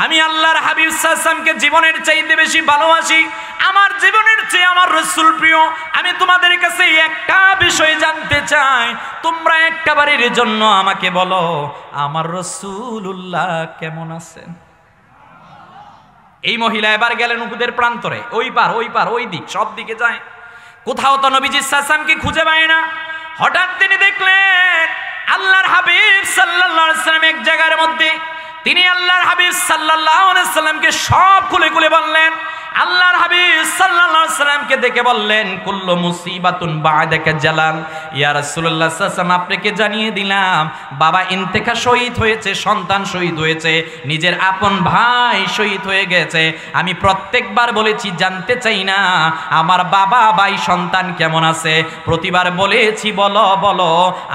আমি আল্লাহর হাবিব সাল্লাল্লাহু আলাইহি ওয়াসাল্লামকে জীবনের চাইতে বেশি ভালোবাসি, আমার জীবনের চেয়ে আমার রাসূল প্রিয়। আমি তোমাদের কাছে একটা বিষয় জানতে চাই, তোমরা একটা বারের জন্য আমাকে বলো আমার রাসূলুল্লাহ কেমন আছেন। এই মহিলা এবার গেলেন উহুদের প্রান্তরে, ওই পার ওই পার ওই দিক সব দিকে যায়, কোথাও তো নবীজি সাল্লাল্লাহু আলাইহি ওয়াসাল্লামকে খুঁজে পায় না। হঠাৎ তিনি দেখলেন আল্লাহর হাবিব সাল্লাল্লাহু আলাইহি ওয়াসাল্লাম এক জায়গার মধ্যে, তিনি আল্লাহর হাবিব সাল্লাল্লাহু আলাইহি ওয়াসাল্লামকে সব খুলে খুলে বললেন। আল্লাহর হাবিব সাল্লাল্লাহু আলাইহি ওয়াসাল্লামকে দেখে বললেন, কুল্লু মুসিবাতুন বা'দাকা জালাল। ইয়া রাসূলুল্লাহ সাল্লাল্লাহু আলাইহি ওয়াসাল্লাম, আপনাকে জানিয়ে দিলাম বাবা ইন্তেকাল শহীদ হয়েছে, সন্তান শহীদ হয়েছে, নিজের আপন ভাই শহীদ হয়ে গেছে। আমি প্রত্যেকবার বলেছি জানতে চাই না আমার বাবা ভাই সন্তান কেমন আছে, প্রতিবার বলেছি বলো বলো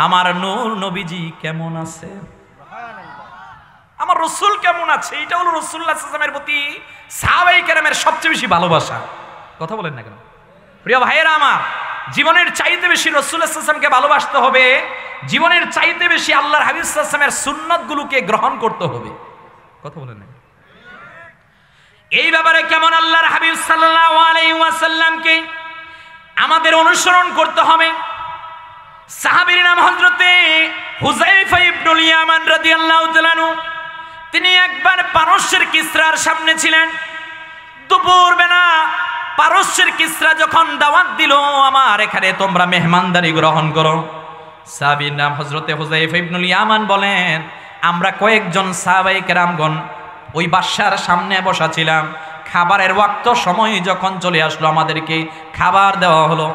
আমার নূর নবীজি কেমন আছে, আমার রাসূল কেমন আছে। এটা হলো রাসূলুল্লাহ সাল্লাল্লাহু আলাইহি ওয়াসাল্লামের প্রতি সাহাবায়ে কেরামের সবচেয়ে বেশি ভালোবাসা। কথা বলেন না কেন প্রিয় ভাইয়েরা আমার, জীবনের চাইতে বেশি রাসূলুল্লাহ সাল্লাল্লাহু আলাইহি ওয়াসাল্লামকে ভালোবাসতে হবে, জীবনের চাইতে বেশি আল্লাহর হাবিব সাল্লাল্লাহু আলাইহি ওয়াসাল্লামের সুন্নাতগুলোকে গ্রহণ করতে হবে। কথা বলেন না এই ব্যাপারে কেমন আল্লাহর হাবিব সাল্লাল্লাহু আলাইহি ওয়াসাল্লামকে আমাদের অনুসরণ করতে হবে। সাহাবীর নাম হযরতে হুযায়ফা ইবনুল ইয়ামান রাদিয়াল্লাহু তাআলা আনহু। তিনি একবার পারস্যের কিসরার সামনে ছিলেন। দুপুরবেলা পারস্যের কিসরা যখন দাওয়াত দিল, আমার এখানে তোমরা মেহমানদারি গ্রহণ করো, সাহাবীর নাম হযরতে হুযায়ফা ইবনুল ইয়ামান বলেন, আমরা কয়েকজন সাহাবায়ে কেরামগণ ওই বাদশার সামনে বসা ছিলাম। খাবারের ওয়াক্ত সময় যখন চলে আসলো, আমাদেরকে খাবার দেওয়া হলো।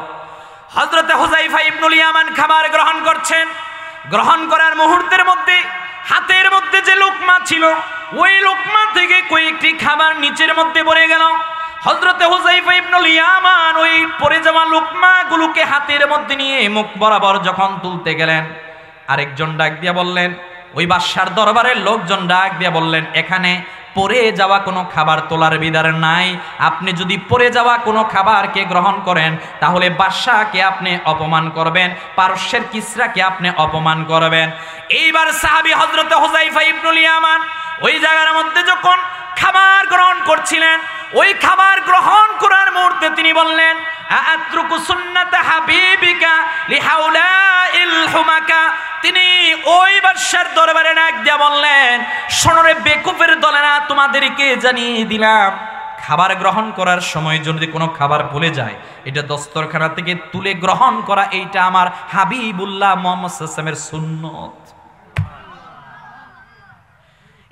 হযরতে হুযায়ফা ইবনুল ইয়ামান খাবার গ্রহণ করছেন। গ্রহণ করার মুহূর্তের মধ্যে হাতের মধ্যে যে লোকমা ছিল, ওই লোকমা থেকে কয়েকটি খাবার নিচের মধ্যে পড়ে গেল। হযরতে হুযায়ফা ইবনুল ইয়ামান ওই পড়ে যাওয়া লোকমাগুলোকে হাতের মধ্যে নিয়ে মুখ বরাবর যখন তুলতে গেলেন, আরেকজন ডাক দিয়া বললেন, ওই বাদশার দরবারের লোকজন ডাক দিয়া বললেন, এখানে পড়ে যাওয়া কোনো খাবার তোলার বিধান নাই, আপনি যদি পড়ে যাওয়া কোনো খাবারকে গ্রহণ করেন তাহলে বাদশাকে আপনি অপমান করবেন, পারস্যের কিসরাকে আপনি অপমান করবেন। এইবার সাহাবী হযরতে হুযায়ফা ইবনুল ইয়ামান ওই জায়গার মধ্যে যখন খাবার গ্রহণ করছিলেন, ওই খাবার গ্রহণ করার মুহূর্তে তিনি বললেন, আত্রুকু সুন্নাত হাবিবিকা লিহাউলাইল হুমাকা। তিনি ওই বাদশার দরবারে ডাক দিয়া বললেন, শোনরে বেকুফের দলেরা, তোমাদেরকে জানিয়ে দিলাম খাবার গ্রহণ করার সময় যদি কোনো খাবার ভুলে যায়, এটা দস্তরখানা থেকে তুলে গ্রহণ করা, এইটা আমার হাবিবুল্লাহ মুহাম্মদ সাল্লাল্লাহু আলাইহি ওয়াসাল্লামের সুন্নত।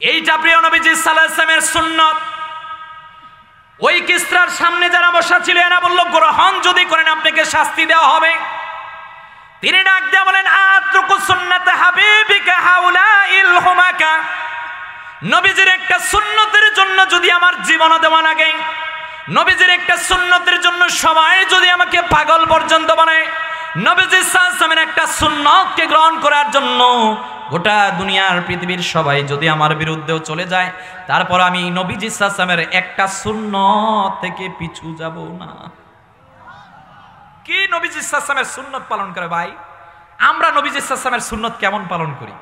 এইটা প্রিয় নবীজি সাল্লাল্লাহু আলাইহি ওয়াসাল্লামের সুন্নত। ওই কিসরার সামনে যারা বসা ছিল, এরা বলল, গ্রহণ যদি করেন আপনাকে শাস্তি দেওয়া হবে। তিনি ডাক দিয়ে বলেন, আত্রুকু সুন্নাত হাবিবিকা হাউলাইল হুমাকা। নবীজির একটা সুন্নতের জন্য যদি আমার জীবন দেওয়া লাগে, নবীজির একটা সুন্নতের জন্য সবাই যদি আমাকে পাগল পর্যন্ত বানায়, নবীজি সাল্লাল্লাহু আলাইহি ওয়াসাল্লামের একটা সুন্নতকে গ্রহণ করার জন্য গোটা দুনিয়ার পৃথিবীর সবাই যদি আমার বিরুদ্ধেও চলে যায়, তারপর আমি নবীজি সাল্লাল্লাহু আলাইহি ওয়াসাল্লামের একটা সুন্নত থেকে পিছু যাব না। কি নবীজি সাল্লাল্লাহু আলাইহি ওয়াসাল্লামের সুন্নত পালন করে ভাই? আমরা নবীজি সাল্লাল্লাহু আলাইহি ওয়াসাল্লামের সুন্নত কেমন পালন করি?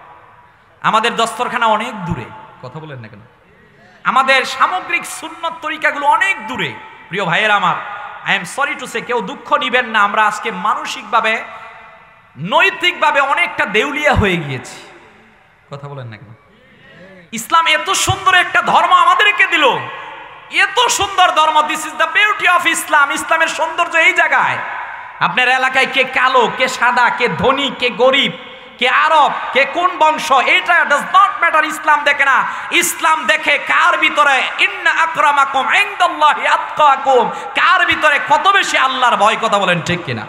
আমাদের দস্তরখানা অনেক দূরে। কথা বলেন না কেন? আমাদের সামগ্রিক সুন্নত তরিকাগুলো অনেক দূরে। প্রিয় ভাইয়েরা আমার, I am sorry to say, কেউ দুঃখ নিবেন না, আমরা আজকে মানসিকভাবে নৈতিকভাবে অনেকটা দেউলিয়া হয়ে গিয়েছি। কথা বলেন না কেন? ইসলাম এত সুন্দর একটা ধর্ম আমাদেরকে দিল, এত সুন্দর ধর্ম। This is the beauty of Islam. ইসলামের সৌন্দর্য এই জায়গায়। আপনার এলাকায় কে কালো, কে সাদা, কে ধনী, কে গরিব, কে আরব, কে কোন বংশ, এটা ডাজ নট ম্যাটার। ইসলাম দেখে না, ইসলাম দেখে কার ভিতরে ইন্না আকরামাকুম ইনদাল্লাহি আতকাকুম, কার ভিতরে কত বেশি আল্লাহর ভয়। কথা বলেন ঠিক কিনা?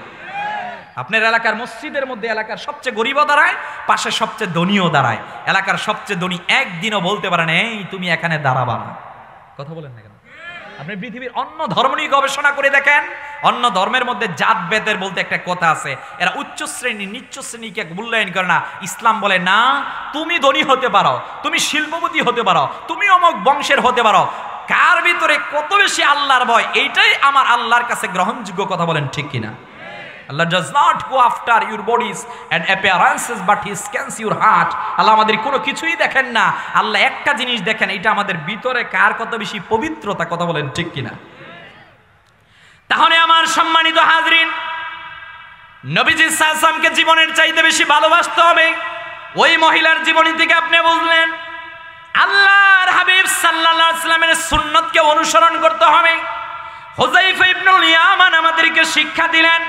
আপনার এলাকার মসজিদের মধ্যে এলাকার সবচেয়ে গরিবও দাঁড়ায়, পাশে সবচেয়ে ধনীও দাঁড়ায়। এলাকার সবচেয়ে ধনী একদিনও বলতে পারে না, এই তুমি এখানে দাঁড়াবা না। কথা বলেন না কেন? আপনি পৃথিবীর অন্য ধর্ম নিয়ে গবেষণা করে দেখেন, অন্য ধর্মের মধ্যে জাতভেদের বলতে একটা কথা আছে, এরা উচ্চ শ্রেণী নিচ্চ শ্রেণীকে মূল্যায়ন করে না। ইসলাম বলে না, তুমি ধনী হতে পারো, তুমি শিল্পপতি হতে পারো, তুমি অমুক বংশের হতে পারো, কার ভিতরে কত বেশি আল্লাহর ভয়, এইটাই আমার আল্লাহর কাছে গ্রহণযোগ্য। কথা বলেন ঠিক কিনা? Allah does not go after your bodies and appearances, but He scans your heart. আল্লাহ আমাদের কোনো কিছুই দেখেন না, আল্লাহ একটা জিনিস দেখেন, এটা আমাদের ভিতরে কার কত বেশি পবিত্রতা। কথা বলেন ঠিক কিনা? তাহলে আমার সম্মানিত হাজরিন, নবীজি সাল্লাল্লাহু আলাইহি ওয়াসাল্লামকে জীবনের চাইতে বেশি ভালোবাসতে হবে। ওই মহিলার জীবনী থেকে আপনি বুঝলেন আল্লাহর হাবিব সাল্লাল্লাহু আলাইহি ওয়াসাল্লামের সুন্নতকে অনুসরণ করতে হবে। হুযায়ফা ইবনুল ইয়ামান আমাদেরকে শিক্ষা দিলেন।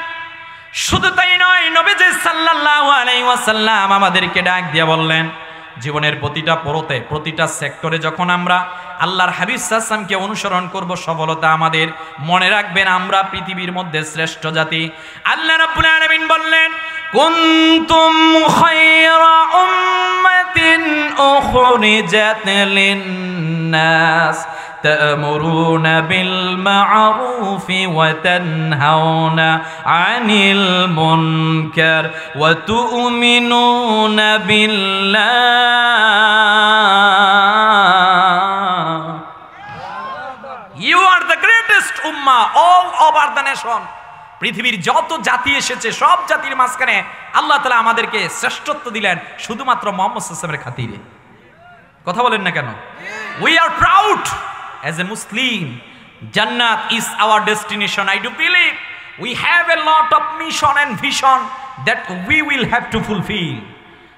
শুধু তাই নয়, নবীজি সাল্লাল্লাহু আলাইহি ওয়াসাল্লাম আমাদেরকে ডাক দিয়ে বললেন, জীবনের প্রতিটা পরতে, প্রতিটা সেক্টরে যখন আমরা আল্লাহর হাবিব সাল্লাল্লাহু আলাইহি ওয়াসাল্লামকে অনুসরণ করব, সফলতা আমাদের। মনে রাখবেন আমরা পৃথিবীর মধ্যে শ্রেষ্ঠ জাতি। আল্লাহ রাব্বুল আলামিন বললেন, কুনতুম খায়রা উম্মাতিন উখরিজাত লিন-নাস تأمرون بالمعروف وتنهون عن المنكر وتؤمنون بالله. You are the greatest ummah all over the nation. পৃথিবীর যত জাতি এসেছে সব জাতির মাঝখানে আল্লাহ তাআলা আমাদেরকে শ্রেষ্ঠত্ব দিলেন শুধুমাত্র মুহাম্মদ সাল্লাল্লাহু আলাইহি ওয়াসাল্লামের খাতিরে। কথা বলেন না কেন? We are proud as a Muslim. Jannat is our destination. I do believe we have a lot of mission and vision that we will have to fulfill.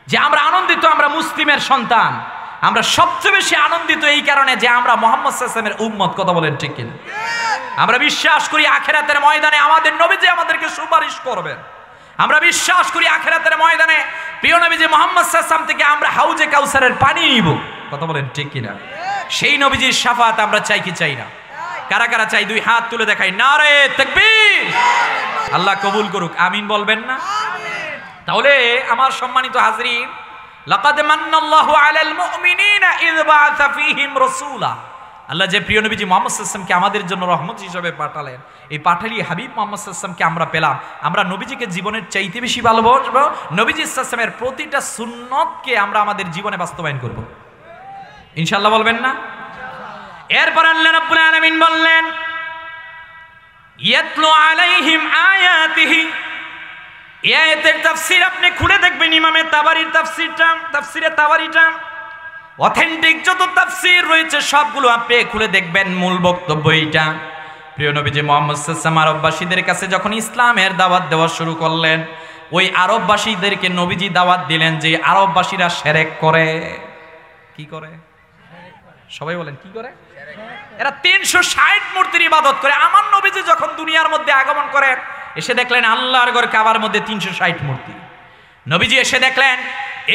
যে আমরা আনন্দিত, আমরা মুসলিমের সন্তান। আমরা সবচেয়ে বেশি আনন্দিত এই কারণে যে আমরা মুহাম্মদ সাল্লাল্লাহু আলাইহি ওয়াসাল্লামের উম্মত। কথা বলেন ঠিক কিনা? আমরা বিশ্বাস করি আখিরাতের ময়দানে আমাদের নবীজি আমাদেরকে সুপারিশ করবেন। আমরা বিশ্বাস করি আখিরাতের ময়দানে প্রিয় নবীজি মুহাম্মদ সাল্লাল্লাহু আলাইহি ওয়াসাল্লাম থেকে আমরা হাউজে কাউসারের পানি নিব। কথা বলেন ঠিক কিনা? সেই নবীজির শাফাত আমরা চাই কি চাই না? কারা কারা চাই? দুই হাত তুলে দেখাই, নারে তাকবীর। আল্লাহ কবুল করুক, আমিন বলবেন না? তাহলে আমার সম্মানিত হাজরিন, লাকাদ মান্নাল্লাহু আলাল মুমিনিনা ইয বাআসা ফীহিম রাসূলা। আল্লাহ যে প্রিয় নবীজি মুহাম্মদ সাল্লাল্লাহু আলাইহি ওয়াসাল্লামকে আমাদের জন্য রহমত হিসেবে পাঠালেন, এই পাঠালি হাবিব মুহাম্মদ সাল্লাল্লাহু আলাইহি ওয়াসাল্লামকে আমরা পেলাম। আমরা নবীজিকে জীবনের চাইতে বেশি ভালোবাসবো, নবীজি সাল্লাল্লাহু আলাইহি ওয়াসাল্লামের প্রতিটা সুন্নতকে আমরা আমাদের জীবনে বাস্তবায়ন করব। ইনশাআল্লাহ বলবেন না? এরপর আল্লাহ রাব্বুল আলামিন বললেন, ইয়াতলু আলাইহিম আয়াতিহি। এই আয়াতের তাফসীর আপনি খুলে দেখবেন ইমামে তাবারির তাফসীরটা, তাফসীরে তাবারিটা, অথেন্টিক যত তাফসীর রয়েছে সবগুলো আপনি খুলে দেখবেন। মূল বক্তব্য এইটা, প্রিয় নবীজি মুহাম্মদ সাল্লাল্লাহু আলাইহি ওয়াসাল্লাম আরববাসীদের কাছে যখন ইসলামের দাওয়াত দেওয়া শুরু করলেন, ওই আরববাসীদেরকে নবীজি দাওয়াত দিলেন যে আরববাসীরা শিরক করে। কি করে? সবাই বলেন কি করে? এরা 360 মূর্তির ইবাদত করে। আমার নবীজি যখন দুনিয়ার মধ্যে আগমন করেন, এসে দেখলেন আল্লাহর ঘর কাবার মধ্যে 360 মূর্তি। নবীজি এসে দেখলেন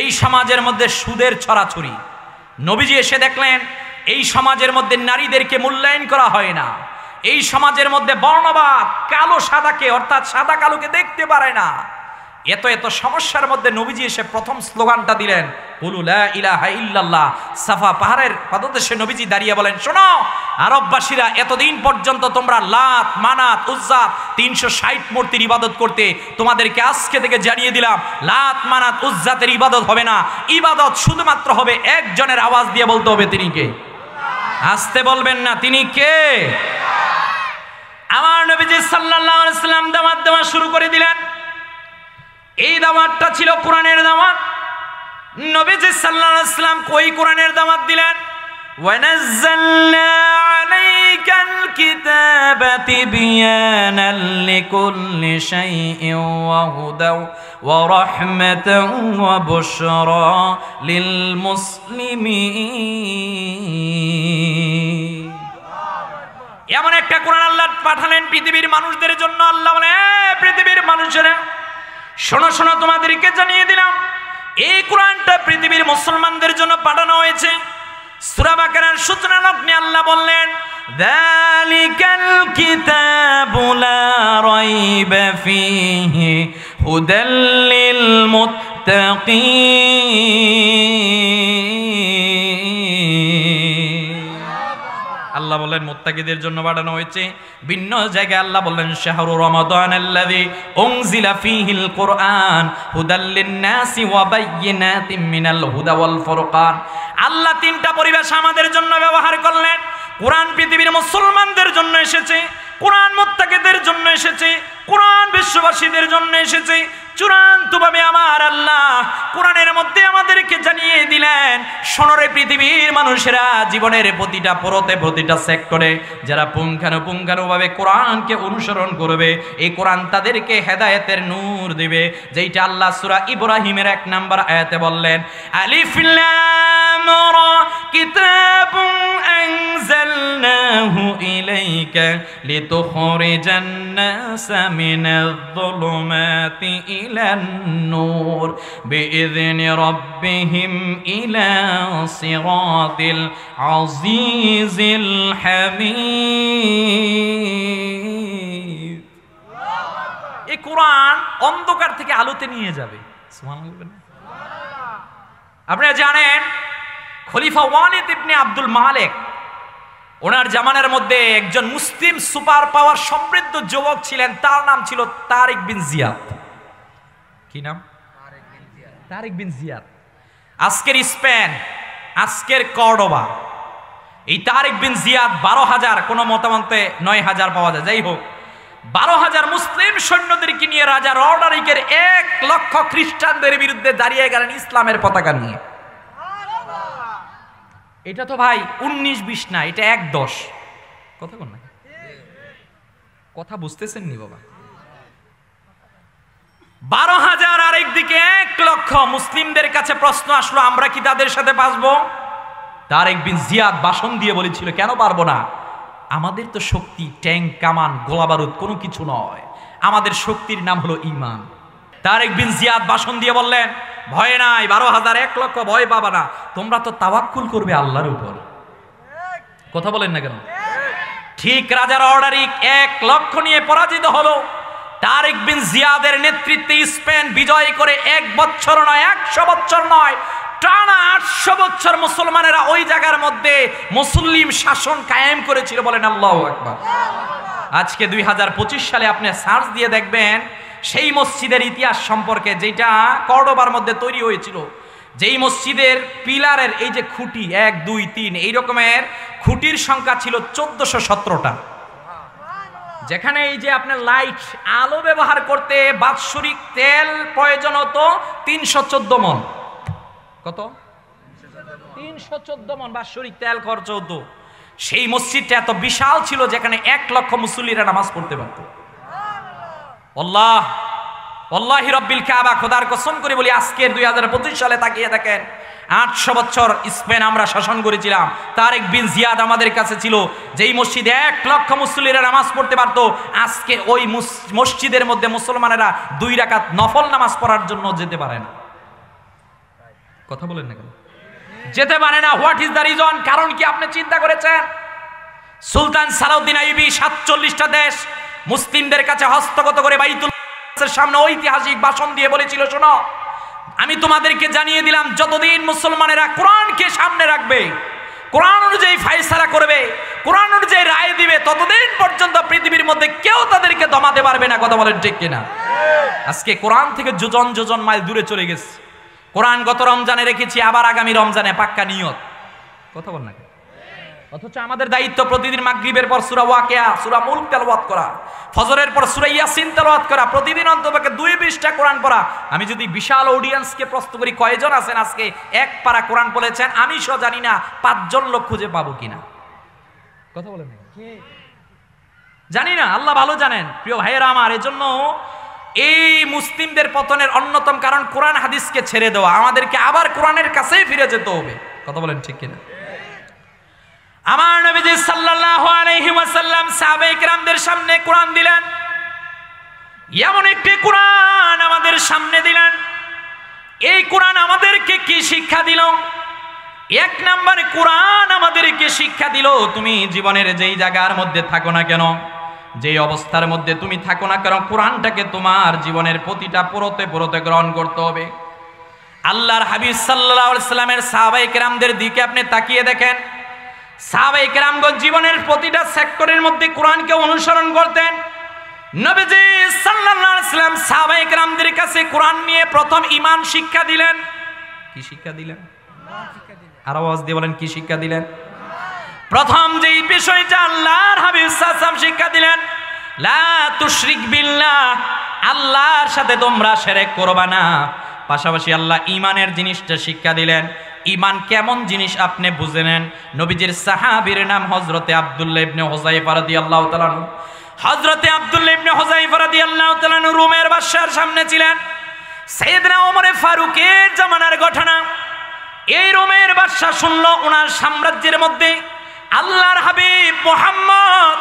এই সমাজের মধ্যে সুদের ছড়াছড়ি। নবীজি এসে দেখলেন এই সমাজের মধ্যে নারীদেরকে মূল্যায়ন করা হয় না। এই সমাজের মধ্যে বর্ণবাদ কালো সাদাকে, অর্থাৎ সাদা কালোকে দেখতে পারে না। এত এত সমস্যার মধ্যে নবীজি এসে প্রথম স্লোগানটা দিলেন, কুলু লা ইলাহা ইল্লাল্লাহ। সাফা পাহাড়ের পাদদেশে নবীজি দাঁড়িয়ে বলেন, শোনো আরববাসীরা, এতদিন পর্যন্ত তোমরা লাত মানাত উজ্জা 360 মূর্তির ইবাদত করতে, তোমাদেরকে আজকে থেকে জানিয়ে দিলাম লাত মানাত উজ্জাতের ইবাদত হবে না। ইবাদত শুধুমাত্র হবে একজনের, আওয়াজ দিয়ে বলতে হবে তিনি কে। আসতে বলবেন না, তিনি কে? আমার নবীজি সাল্লাল্লাহু আলাইহি ওয়াসাল্লাম দাওয়াত দেওয়া শুরু করে দিলেন। এই দাওয়াতটা ছিল কোরআনের দাওয়াত। নবীজি সাল্লাল্লাহু আলাইহি ওয়াসাল্লাম কই কোরআনের দাওয়াত দিলেন? ওয়ানাজ্জালনা আলাইকাল কিতাবা তিবয়ানাল লিকুল্লি শাইইন ওয়া হুদাও ওয়া রাহমাতাও ওয়া বুশরা লিল মুসলিমিন। এমন একটা কোরআন আল্লাহ পাঠালেন পৃথিবীর মানুষদের জন্য। আল্লাহ বলে, পৃথিবীর মানুষেরা শোনো শোনো, তোমাদেরকে জানিয়ে দিলাম এই কোরআনটা পৃথিবীর মুসলমানদের জন্য পাঠানো হয়েছে। সূরা বাকারার সূচনা লগ্নে আল্লাহ বললেন, যালিকাল কিতাবু লা রাইবা ফীহি হুদাল লিল মুত্তাকিন। আল্লাহ বলেন মুত্তাকিদের জন্য বানানো হয়েছে। ভিন্ন জায়গায় আল্লাহ বললেন শাহরু রমাদানাল্লাযী উনজিলা ফীহিল কুরআন হুদাল লিন-নাসি ওয়া বায়্যিনাতিম মিনাল হুদা ওয়াল ফুরকান। আল্লাহ তিনটা পরিবেশ আমাদের জন্য ব্যবহার করলেন। কোরআন পৃথিবীর মুসলমানদের জন্য এসেছে, কোরআন মুত্তাকিদের জন্য এসেছে, কোরআন বিশ্ববাসীদের জন্য এসেছে। চূড়ান্তভাবে আমার আল্লাহ কোরআনের মধ্যে আমাদেরকে জানিয়ে দিলেন, সোনরে পৃথিবীর মানুষেরা জীবনের প্রতিটা পরতে প্রতিটা সেক্টরে যারা পুঙ্খানুপুঙ্খানুভাবে কোরআনকে অনুসরণ করবে, এই কোরআন তাদেরকে হেদায়েতের নূর দিবে, যেইটা আল্লাহ সূরা ইব্রাহিমের 1 নম্বর আয়াতে বললেন, আলিফ লাম রা কিতাবুন আনজালনাহু ইলাইকা লিতুখরিজান নাসা মিনায-যুলুমাতি ইলান নূর বিইذনি রাব্বিহিম ইলা সিরাতিল আজিজিল হামিদ। এই কোরআন অন্ধকার থেকে আলোতে নিয়ে যাবে। সুবহানাল্লাহ। আপনারা জানেন খলিফা ওয়ালিদ ইবনে আব্দুল মালিক, ওনার জামানার মধ্যে একজন মুসলিম সুপার পাওয়ার সমৃদ্ধ যুবক ছিলেন, তার নাম ছিল তারিক বিন জিয়াদ। কি নাম? তারিক বিন জিয়াদ। আজকের স্পেন, আজকের কর্ডোবা, এই তারিক বিন জিয়াদ 12,000, কোন মতামতে 9,000 পাওয়া যায়, যাই হোক 12,000 মুসলিম সৈন্যদেরকে নিয়ে রাজা রডারিকের 1 লক্ষ খ্রিস্টানদের বিরুদ্ধে দাঁড়িয়ে গেলেন ইসলামের পতাকা নিয়ে। এটা তো ভাই 19-20 না, এটা 1-10। কথা বল না, কথা বুঝতেছেন নি বাবা? 12,000 আর একদিকে 1 লক্ষ। মুসলিমদের কাছে প্রশ্ন আসলো, আমরা কি তাদের সাথে বাঁচবো? তারিক বিন জিয়াদ ভাষণ দিয়ে বলেছিল, কেন পারবো না? আমাদের তো শক্তি ট্যাঙ্ক, কামান, গোলা বারুদ কোনো কিছু নয়, আমাদের শক্তির নাম হলো ঈমান। তারিক বিন জিয়াদ ভাষণ দিয়ে বললেন, ভয় নাই, 12,000 1 লক্ষ ভয় পাবা না, তোমরা তো তাওয়াক্কুল করবে আল্লাহর উপর। কথা বলেন না কেন? ঠিক রাজার অর্ডারিক 1 লক্ষ নিয়ে পরাজিত হলো। তারিক বিন জিয়াদের নেতৃত্বে স্পেন বিজয় করে 1 বছর নয়, 100 বছর নয়, টানা 800 বছর মুসলমানেরা ওই জায়গার মধ্যে মুসলিম শাসন কায়েম করেছিল। বলেন আল্লাহু আকবার। আজকে 2025 সালে আপনি সার্চ দিয়ে দেখবেন সেই মসজিদের ইতিহাস সম্পর্কে, যেটা কর্ডোবার মধ্যে তৈরি হয়েছিল, যেই মসজিদের পিলারের এই যে খুঁটি 1, 2, 3 এই রকমের খুঁটির সংখ্যা ছিল 1417টা। যেখানে এই যে আপনার লাইট আলো ব্যবহার করতে বাৎসরিক তেল প্রয়োজন হতো 314 মণ। কত? 314 মণ বাৎসরিক তেল খরচ হতো। সেই মসজিদটা এত বিশাল ছিল যেখানে 1 লক্ষ মুসল্লিরা নামাজ পড়তে পারত। আল্লাহ আল্লাহি রব্বিল কাবা, খোদার কসম করে বলি, আজকের 2025 সালে তাকিয়ে দেখেন, 800 বছর স্পেন আমরা শাসন করেছিলাম। তারিক বিন জিয়াদ আমাদের কাছে ছিল, যেই মসজিদে 1 লক্ষ মুসল্লিরা নামাজ পড়তে পারতো, আজকে ওই মসজিদের মধ্যে মুসলমানেরা 2 রাকাত নফল নামাজ পড়ার জন্য যেতে পারে না। কথা বলেন না কেন? যেতে পারে না। What is the reason? কারণ কি আপনি চিন্তা করেছেন? সুলতান সালাউদ্দিন আইয়ুবী 47টা দেশ মুসলিমদের কাছে হস্তগত করে বাইতুল মাকদিসের সামনে ঐতিহাসিক ভাষণ দিয়ে বলেছিল, শোনো, আমি তোমাদেরকে জানিয়ে দিলাম, যতদিন মুসলমানেরা কোরআনকে সামনে রাখবে, কোরআন অনুযায়ী ফায়সালা করবে, কোরআন অনুযায়ী রায় দিবে, ততদিন পর্যন্ত পৃথিবীর মধ্যে কেউ তাদেরকে দমাতে পারবে না। কথা বলেন ঠিক কিনা? আজকে কোরআন থেকে যোজন যোজন মাইল দূরে চলে গেছে। কোরআন গত রমজানে রেখেছি, আবার আগামী রমজানে পাক্কা নিয়ত। কথা বল না। অথচ আমাদের দায়িত্ব প্রতিদিন মাগরিবের পর সূরা ওয়াকিয়া, সূরা মুলক তেলাওয়াত করা, ফজরের পর সূরা ইয়াসিন তেলাওয়াত করা, প্রতিদিন অন্ততপক্ষে 2 পৃষ্ঠা কোরআন পড়া। আমি যদি বিশাল অডিয়েন্সকে প্রশ্ন করি, কয়জন আছেন আজকে 1 পারা কোরআন পড়েছেন? আমি সহ জানি না 5 জন লোক খুঁজে পাবো কিনা। কথা বলেন, জানি না, আল্লাহ ভালো জানেন। প্রিয় ভাইয়েরা আমার, এজন্য এই মুসলিমদের পতনের অন্যতম কারণ কোরআন হাদিসকে ছেড়ে দেওয়া। আমাদেরকে আবার কোরআনের কাছেই ফিরে যেতে হবে। কথা বলেন ঠিক কিনা? আমার নবীজি সাল্লাল্লাহু আলাইহি ওয়াসাল্লাম সাহাবায়ে কেরামদের সামনে কোরআন দিলেন। এমন একটি কোরআন আমাদের সামনে দিলেন। এই কোরআন আমাদেরকে কি শিক্ষা দিল? 1 নম্বরে কোরআন আমাদেরকে শিক্ষা দিল, তুমি জীবনের যেই জায়গার মধ্যে থাকো না কেন, যেই অবস্থার মধ্যে তুমি থাকো না কেন, কোরআনটাকে তোমার জীবনের প্রতিটা পরতে পরতে গ্রহণ করতে হবে। আল্লাহর হাবিব সাল্লাল্লাহু আলাইহি ওয়াসাল্লামের সাহাবায়ে কেরামদের দিকে আপনি তাকিয়ে দেখেন, সাহাবায়ে কেরামগণ জীবনের প্রতিটা সেক্টরের মধ্যে কোরআনকে অনুসরণ করতেন। নবীজি সাল্লাল্লাহু আলাইহি ওয়াসাল্লাম সাহাবায়ে কেরামদের কাছে কোরআন নিয়ে প্রথম ঈমান শিক্ষা দিলেন। কি শিক্ষা দিলেন? আর আওয়াজ দিয়ে বলেন, কি শিক্ষা দিলেন? প্রথম যেই বিষয়টা আল্লাহর হাবিব সাল্লাল্লাহু আলাইহি ওয়াসাল্লাম শিক্ষা দিলেন, লা তুশরিক বিল্লাহ, আল্লাহর সাথে তোমরা শিরক করবা না। পাশাপাশি আল্লাহ ঈমানের জিনিসটা শিক্ষা দিলেন। ঈমান কেমন জিনিস আপনি বুঝে নেন। নবীজির সাহাবীর নাম হযরতে আব্দুল্লাহ ইবনে হুযায়ফা রাদিয়াল্লাহু তাআলা আনহু। হযরতে আব্দুল্লাহ ইবনে হুযায়ফা রাদিয়াল্লাহু তাআলা আনহু রোমের বাদশার সামনে ছিলেন। সাইয়েদনা ওমর ফারুকের জামানার ঘটনা। এই রোমের বাদশা শুনল ওনার সাম্রাজ্যের মধ্যে আল্লাহর হাবিব মুহাম্মদ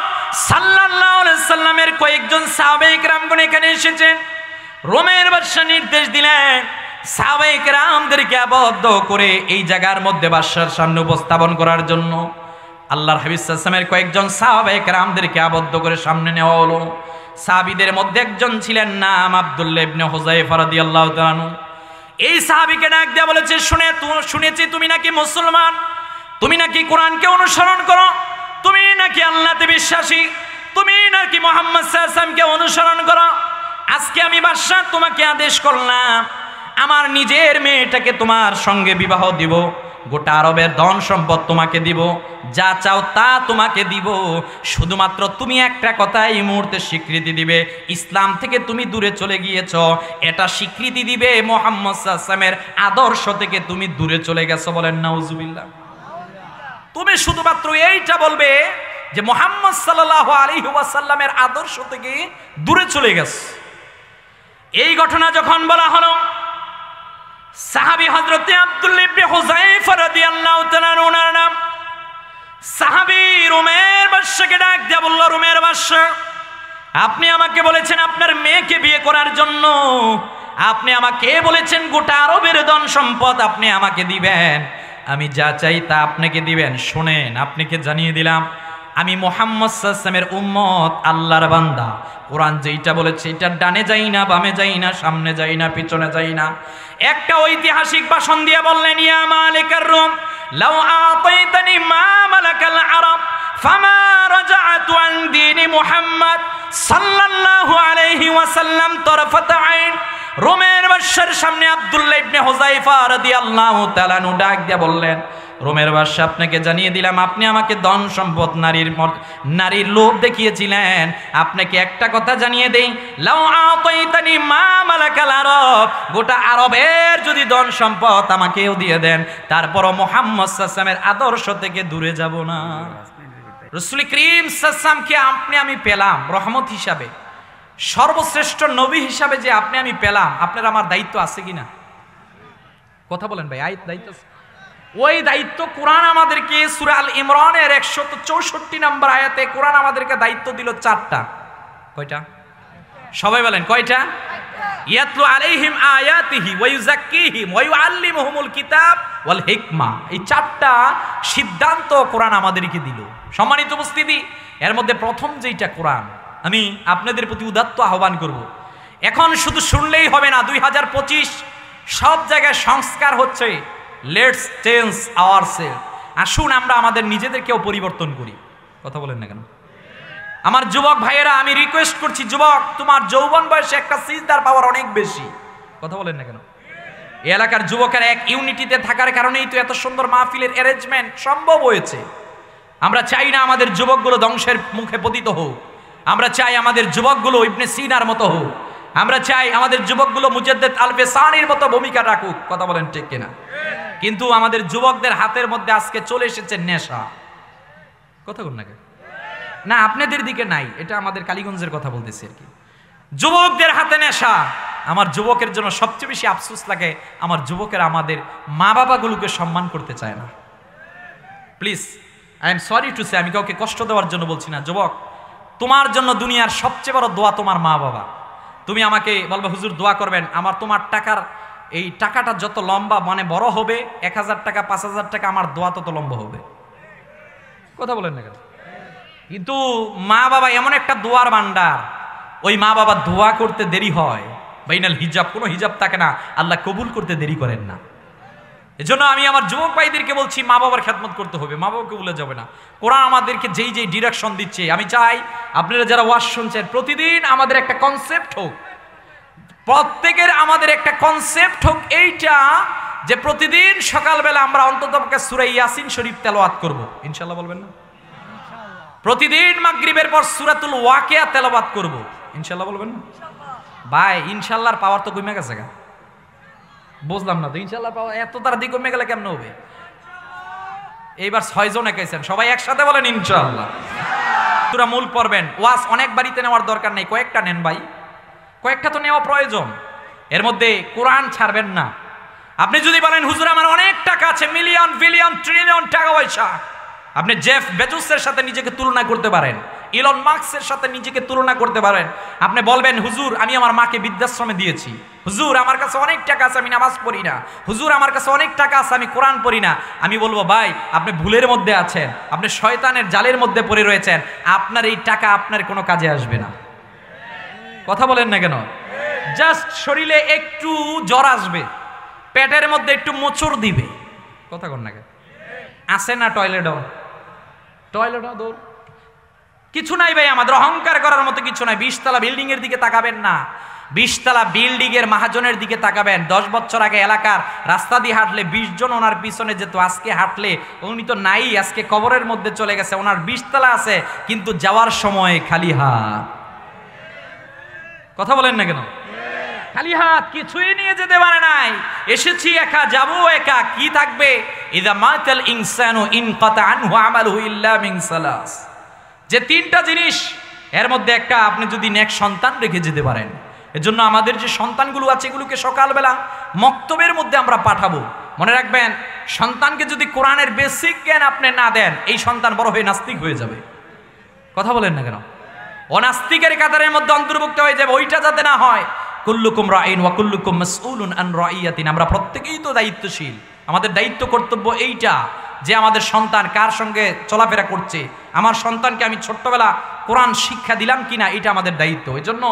সাল্লাল্লাহু আলাইহি সাল্লামের কয়েকজন সাহাবায়ে কেরামগণ এখানে এসেছেন। রোমের বাদশা নির্দেশ দিলেন সাহাবায়ে কেরামদেরকে আবদ্ধ করে এই জায়গার মধ্যে বাদশার সামনে উপস্থাপন করার জন্য। আল্লাহর হাবিব সাল্লাল্লাহু আলাইহি ওয়াসাল্লামের কয়েকজন সাহাবায়ে কেরামদেরকে আবদ্ধ করে সামনে নেওয়া হলো। সাহাবীদের মধ্যে একজন ছিলেন নাম আব্দুল্লাহ ইবনে হুযায়ফা রাদিয়াল্লাহু তাআলা আনহু। এই সাহাবীকে ডাক দিয়ে বলেছে, শুনেছি তুমি নাকি মুসলমান, তুমি নাকি কোরআনকে অনুসরণ করো, তুমি নাকি আল্লাহতে বিশ্বাসী, তুমি নাকি মুহাম্মদ সাল্লাল্লাহু আলাইহি ওয়াসাল্লামকে অনুসরণ করো। আজকে আমি বাদশা তোমাকে আদেশ করলাম আমার নিজের মেয়েটাকে তোমার সঙ্গে বিবাহ দিব, গোটা আরবের ধন সম্পদ তোমাকে দিব, যা চাও তা তোমাকে দিব, শুধুমাত্র তুমি একটা কথা এই মুহূর্তে স্বীকৃতি দিবে, ইসলাম থেকে তুমি দূরে চলে গিয়েছ, এটা স্বীকৃতি দিবে মুহাম্মদ সাল্লাল্লাহু আলাইহি ওয়াসাল্লামের আদর্শ থেকে তুমি দূরে চলে গেছো। বলেন নাউজুবিল্লাহ। তুমি শুধুমাত্র এইটা বলবে যে মুহাম্মদ সাল্লাল্লাহু আলাইহি ওয়াসাল্লামের আদর্শ থেকে দূরে চলে গেছে। এই ঘটনা যখন বলা হলো, সাহাবী হযরতে আব্দুল্লাহ ইবনে হুযায়ফা রাদিয়াল্লাহু তাআলা ওনার নাম, সাহাবী রোমের বাদশাকে ডাক দিয়ে বলল, রোমের বাদশা, আপনি আমাকে বলেছেন আপনার মেয়েকে বিয়ে করার জন্য, আপনি আমাকে বলেছেন গোটা আরবের ধন সম্পদ আপনি আমাকে দিবেন, আমি যা চাই তা আপনাকে দিবেন। শুনেন, আপনাকে জানিয়ে দিলাম আমি মুহাম্মদ সাল্লাল্লাহু আলাইহি ওয়াসাল্লামের উম্মত, আল্লাহর বান্দা। কোরআন যেইটা বলেছে এটা ডানে যাই না, বামে যাই না, সামনে যাই না, পিছনে যাই না। একটা ঐতিহাসিক ভাষণ দিয়ে বললেন, ইয়া মালিকার রুম লাউ আতাইতানি মা মালাকাল আরব ফামা রাজাআতু আন দীনি মুহাম্মদ সাল্লাল্লাহু আলাইহি ওয়াসাল্লাম তরফাত আইন। রোমের বাদশার সামনে আব্দুল্লাহ ইবনে হুযায়ফা রাদিয়াল্লাহু তাআলা আনহু ডাক দিয়ে বললেন, রোমের বাদশা আপনাকে জানিয়ে দিলাম আপনি আমাকে ধন সম্পদ নারীর লোভ দেখিয়েছিলেন, আপনাকে একটা কথা জানিয়ে দেই, লাউ আতাইতানি মা মালাকাল আরব, গোটা আরবের যদি ধন সম্পদ আমাকেও দিয়ে দেন, তারপরও মুহাম্মদ সাল্লাল্লাহু আলাইহি ওয়াসাল্লামের আদর্শ থেকে দূরে যাব না। রাসূল করিম সাল্লাল্লাহু আলাইহি ওয়াসাল্লামকে আমি পেলাম রহমত হিসাবে, সর্বশ্রেষ্ঠ নবী হিসাবে যে আমি পেলাম, আপনার আমার দায়িত্ব আছে কিনা? কথা বলেন ভাই, দায়িত্ব। ওই দায়িত্ব কোরআন আমাদেরকে সূরা আল ইমরানের 164 নম্বর আয়াতে কোরআন আমাদেরকে দায়িত্ব দিল 4টা। কয়টা? সবাই বলেন কয়টা? ইয়াতলু আলাইহিম আয়াতিহি ওয়া ইউযাক্কিহিম ওয়া ইউআল্লিমুহুমুল কিতাব ওয়াল হিকমা। এই 4টা সিদ্ধান্ত কোরআন আমাদেরকে দিল। সম্মানিত উপস্থিতি, এর মধ্যে প্রথম যেটা কোরআন, আমি আপনাদের প্রতি উদাত্ত আহ্বান করব, এখন শুধু শুনলেই হবে না, 2025 সব জায়গায় সংস্কার হচ্ছে। Let's change ourself. আসুন আমরা আমাদের নিজেদেরকেও পরিবর্তন করি। কথা বলেন না কেন? আমার যুবক ভাইয়েরা, আমি রিকোয়েস্ট করছি, যুবক তোমার যৌবন বয়সে একটা সিজদার পাওয়ার অনেক বেশি। কথা বলেন না কেন? এই এলাকার যুবকেরা এক ইউনিটিতে থাকার কারণেই তো এত সুন্দর মাহফিলের অ্যারেঞ্জমেন্ট সম্ভব হয়েছে। আমরা চাই না আমাদের যুবকগুলো ধ্বংসের মুখে পতিত হোক, আমরা চাই আমাদের যুবকগুলো ইবনে সিনার মতো হোক, আমরা চাই আমাদের যুবকগুলো মুজাদ্দেদ আল-ফিসানির মতো ভূমিকা রাখুক। কথা বলেন ঠিক কিনা? কিন্তু আমাদের যুবকদের হাতের মধ্যে আজকে চলে এসেছে নেশা। কথা বল না, আপনাদের দিকে নাই, এটা আমাদের কালীগঞ্জের কথা বলতেছি আর কি। যুবকদের হাতে নেশা। আমার যুবকের জন্য সবচেয়ে বেশি আফসোস লাগে, আমার যুবকেরা আমাদের মা বাবাগুলোকে সম্মান করতে চায় না। Please, I am sorry to say, আমি কাউকে কষ্ট দেওয়ার জন্য বলছি না। যুবক, তোমার জন্য দুনিয়ার সবচেয়ে বড় দোয়া তোমার মা বাবা। তুমি আমাকে বলবে হুজুর দোয়া করবেন, তোমার টাকার এই টাকাটা যত লম্বা মানে বড় হবে, 1000 টাকা 5000 টাকা, আমার দোয়া তত লম্বা হবে। কথা বলেন না কেন? কিন্তু মা বাবা এমন একটা দোয়ার ভান্ডার, ওই মা বাবা দোয়া করতে দেরি হয়, বাইনাল হিজাব, কোনো হিজাব থাকে না, আল্লাহ কবুল করতে দেরি করেন না। এজন্য আমি আমার যুবক ভাইদেরকে বলছি, মা বাবার খেদমত করতে হবে, মা বাবাকে ভুলে যাবে না। কোরআন আমাদেরকে যেই যেই ডিরেকশন দিচ্ছে, আমি চাই আপনারা যারা ওয়াজ শুনছেন প্রতিদিন আমাদের একটা কনসেপ্ট হোক, প্রত্যেকের আমাদের একটা কনসেপ্ট হোক এইটা যে প্রতিদিন সকালবেলা আমরা অন্ততপক্ষে সূরা ইয়াসিন শরীফ তেলাওয়াত করব। ইনশাআল্লাহ বলবেন না? প্রতিদিন মাগরিবের পর সূরাতুল ওয়াকিয়া তেলাওয়াত করব। ইনশাআল্লাহ বলবেন না? ভাই ইনশাআল্লাহর পাওয়ার তো কমে গেছে গা, বুঝলাম না তো। ইনশাআল্লাহ পাওয়ার এত তাড়াতাড়ি কমে গেলে কেমন হবে? এইবার 6 জন একাইছেন, সবাই একসাথে বলেন ইনশাআল্লাহ। সূরা মূল পড়বেন, ওয়াজ অনেক বাড়িতে নেওয়ার দরকার নেই, কয়েকটা নেন ভাই, কয়েকটা তো নেওয়া প্রয়োজন। এর মধ্যে কোরআন ছাড়বেন না। আপনি যদি বলেন হুজুর আমার অনেক টাকা আছে, মিলিয়ন বিলিয়ন ট্রিলিয়ন টাকা পয়সা, আপনি জেফ বেজোসের সাথে নিজেকে তুলনা করতে পারেন, ইলন মাস্কের সাথে নিজেকে তুলনা করতে পারেন। আপনি বলবেন হুজুর আমি আমার মাকে বৃদ্ধাশ্রমে দিয়েছি, হুজুর আমার কাছে অনেক টাকা আছে আমি নামাজ পড়ি না, হুজুর আমার কাছে অনেক টাকা আছে আমি কোরআন পড়ি না। আমি বলবো ভাই আপনি ভুলের মধ্যে আছেন, আপনি শয়তানের জালের মধ্যে পড়ে রয়েছেন, আপনার এই টাকা আপনার কোনো কাজে আসবে না। কথা বলেন না কেন? জাস্ট শরীরে একটু জ্বর আসবে, পেটের মধ্যে একটু মোচড় দিবে, কথা কন না কেন? আসে না টয়লেটও দৌড়, কিছু নাই ভাই, আমাদের অহংকার করার মতো কিছু নাই। 20 তলা বিল্ডিং এর দিকে তাকাবেন না, 20 তলা বিল্ডিং এর মহাজনের দিকে তাকাবেন। 10 বছর আগে এলাকার রাস্তা দিয়ে হাঁটলে 20 জন ওনার পিছনে যেত, আজকে হাঁটলে উনি তো নাই, আজকে কবরের মধ্যে চলে গেছে। ওনার 20 তলা আছে কিন্তু যাওয়ার সময় খালি হাত। কথা বলেন না কেন? খালি হাত, কিছুই নিয়ে যেতে পারে নাই। এসেছি একা, যাবো একা, কি থাকবে? ইযা মাতাল ইনসানু ইনকাতা আনহু আমালুহু ইল্লা মিন সালাস। যে 3টা জিনিস, এর মধ্যে একটা আপনি যদি নেক সন্তান রেখে যেতে পারেন। এজন্য আমাদের যে সন্তানগুলো আছে এগুলোকে সকালবেলা মক্তবের মধ্যে আমরা পাঠাবো। মনে রাখবেন, সন্তানকে যদি কোরআনের বেসিক জ্ঞান আপনি না দেন, এই সন্তান বড় হয়ে নাস্তিক হয়ে যাবে। কথা বলেন না কেন? অনাস্তিকের কাতারের মধ্যে অন্তর্ভুক্ত হয়ে যাবে। ওইটা যাতে না হয়। কুল্লুকুম রাইন ওয়া কুল্লুকুম মাসউলুন আন রাইয়াতিন। আমরা প্রত্যেকেই তো দায়িত্বশীল। আমাদের দায়িত্ব কর্তব্য এইটা যে আমাদের সন্তান কার সঙ্গে চলাফেরা করছে, আমার সন্তানকে আমি ছোট্টবেলা কোরআন শিক্ষা দিলাম কিনা, এটা আমাদের দায়িত্ব। এই জন্য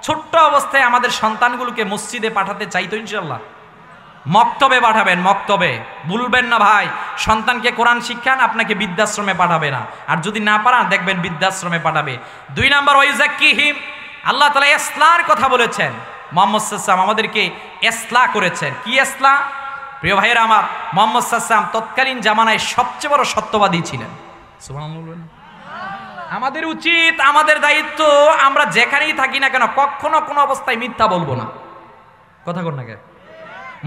ছোট্ট অবস্থায় আমাদের সন্তানগুলোকে মসজিদে পাঠাতে চাইতো ইনশাআল্লাহ। মক্তবে পাঠাবেন, মক্তবে ভুলবেন না ভাই। সন্তানকে কোরআন শিক্ষান, আপনাকে বৃদ্ধাশ্রমে পাঠাবে না। আর যদি না পারান দেখবেন বৃদ্ধাশ্রমে পাঠাবে। 2 নম্বর ওয়াইজাক্কিহিম, আল্লাহ তাআলা ইসলার কথা বলেছেন। মুহাম্মদ সাল্লাল্লাহু আলাইহি ওয়াসাল্লাম আমাদেরকে ইসলাহ করেছেন। কি ইসলাহ? প্রিয় ভাইয়েরা আমার, মুহাম্মদ সাল্লাল্লাহু আলাইহি ওয়াসাল্লাম তৎকালীন জামানায় সবচেয়ে বড় সত্যবাদী ছিলেন। সুবহানাল্লাহ। আমাদের উচিত, আমাদের দায়িত্ব, আমরা যেখানেই থাকি না কেন কখনো কোনো অবস্থায় মিথ্যা বলবো না। কথা কন না কেন?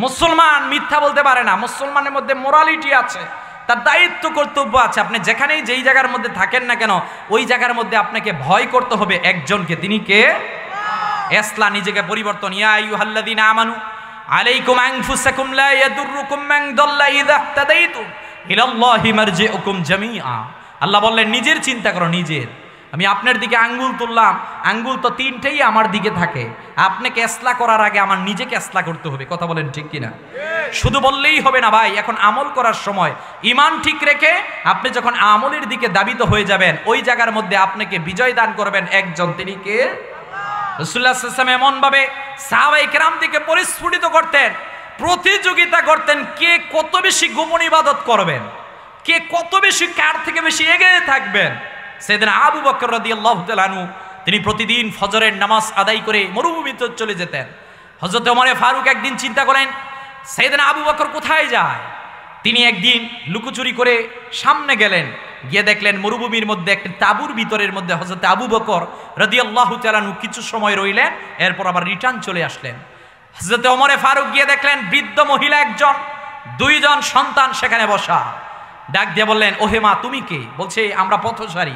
মুসলমান মিথ্যা বলতে পারে না। মুসলমানের মধ্যে মোরালিটি আছে, তার দায়িত্ব কর্তব্য আছে। আপনি যেখানেই যেই জায়গার মধ্যে থাকেন না কেন ওই জায়গার মধ্যে আপনাকে ভয় করতে হবে একজনকে, তিনি কে? ইসলাহ। নিজেকে পরিবর্তন। ইয়া আইয়ুহাল্লাযীনা আমানু আলাইকুম আনফুসাকুম লা ইয়াদুররুকুম মান দাল্লা ইযা ইহতাদাইতুম ইলাল্লাহি মারজিউকুম জামিআ। আল্লাহ বললেন নিজের চিন্তা করো, নিজের। আমি আপনার দিকে আঙ্গুল তুললাম, আঙ্গুল তো 3টেই আমার দিকে থাকে। আপনাকে ইসলাহ করার আগে আমার নিজেকে ইসলাহ করতে হবে। কথা বলেন ঠিক কিনা? শুধু বললেই হবে না ভাই, এখন আমল করার সময় ঈমান ঠিক রেখে আপনি যখন আমলের দিকে দাবিত হয়ে যাবেন, ওই জায়গার মধ্যে আপনাকে বিজয় দান করবেন একজন, তিনি কে? রাসূলুল্লাহ সাল্লাল্লাহু আলাইহি ওয়াসাল্লাম এমন ভাবে সাহাবায়ে কেরাম থেকে পরিস্ফুটিত করতেন, প্রতিযোগিতা করতেন কে কত বেশি গোপন ইবাদত করবেন, কে কত বেশি, কার থেকে বেশি এগিয়ে থাকবেন। সাইয়েদনা আবু বকর রাদিয়াল্লাহু তাআলা আনহু তিনি প্রতিদিন ফজরের নামাজ আদায় করে মরুভূমিতে চলে যেতেন। হযরত ওমরে ফারুক একদিন চিন্তা করেন সাইয়েদনা আবু বকর কোথায় যায়। তিনি একদিন লুকোচুরি করে সামনে গেলেন, গিয়ে দেখলেন মরুভূমির মধ্যে একটা তাঁবুর ভিতরের মধ্যে হযরত আবু বকর রাদিয়াল্লাহু তাআলা আনহু কিছু সময় রইলেন, এরপর আবার রিটার্ন চলে আসলেন। হযরত ওমরে ফারুক গিয়ে দেখলেন বৃদ্ধ মহিলা একজন, 2 জন সন্তান সেখানে বসা। ডাক দিয়ে বললেন, ওহে মা তুমি কে? বলছে আমরা পথচারী,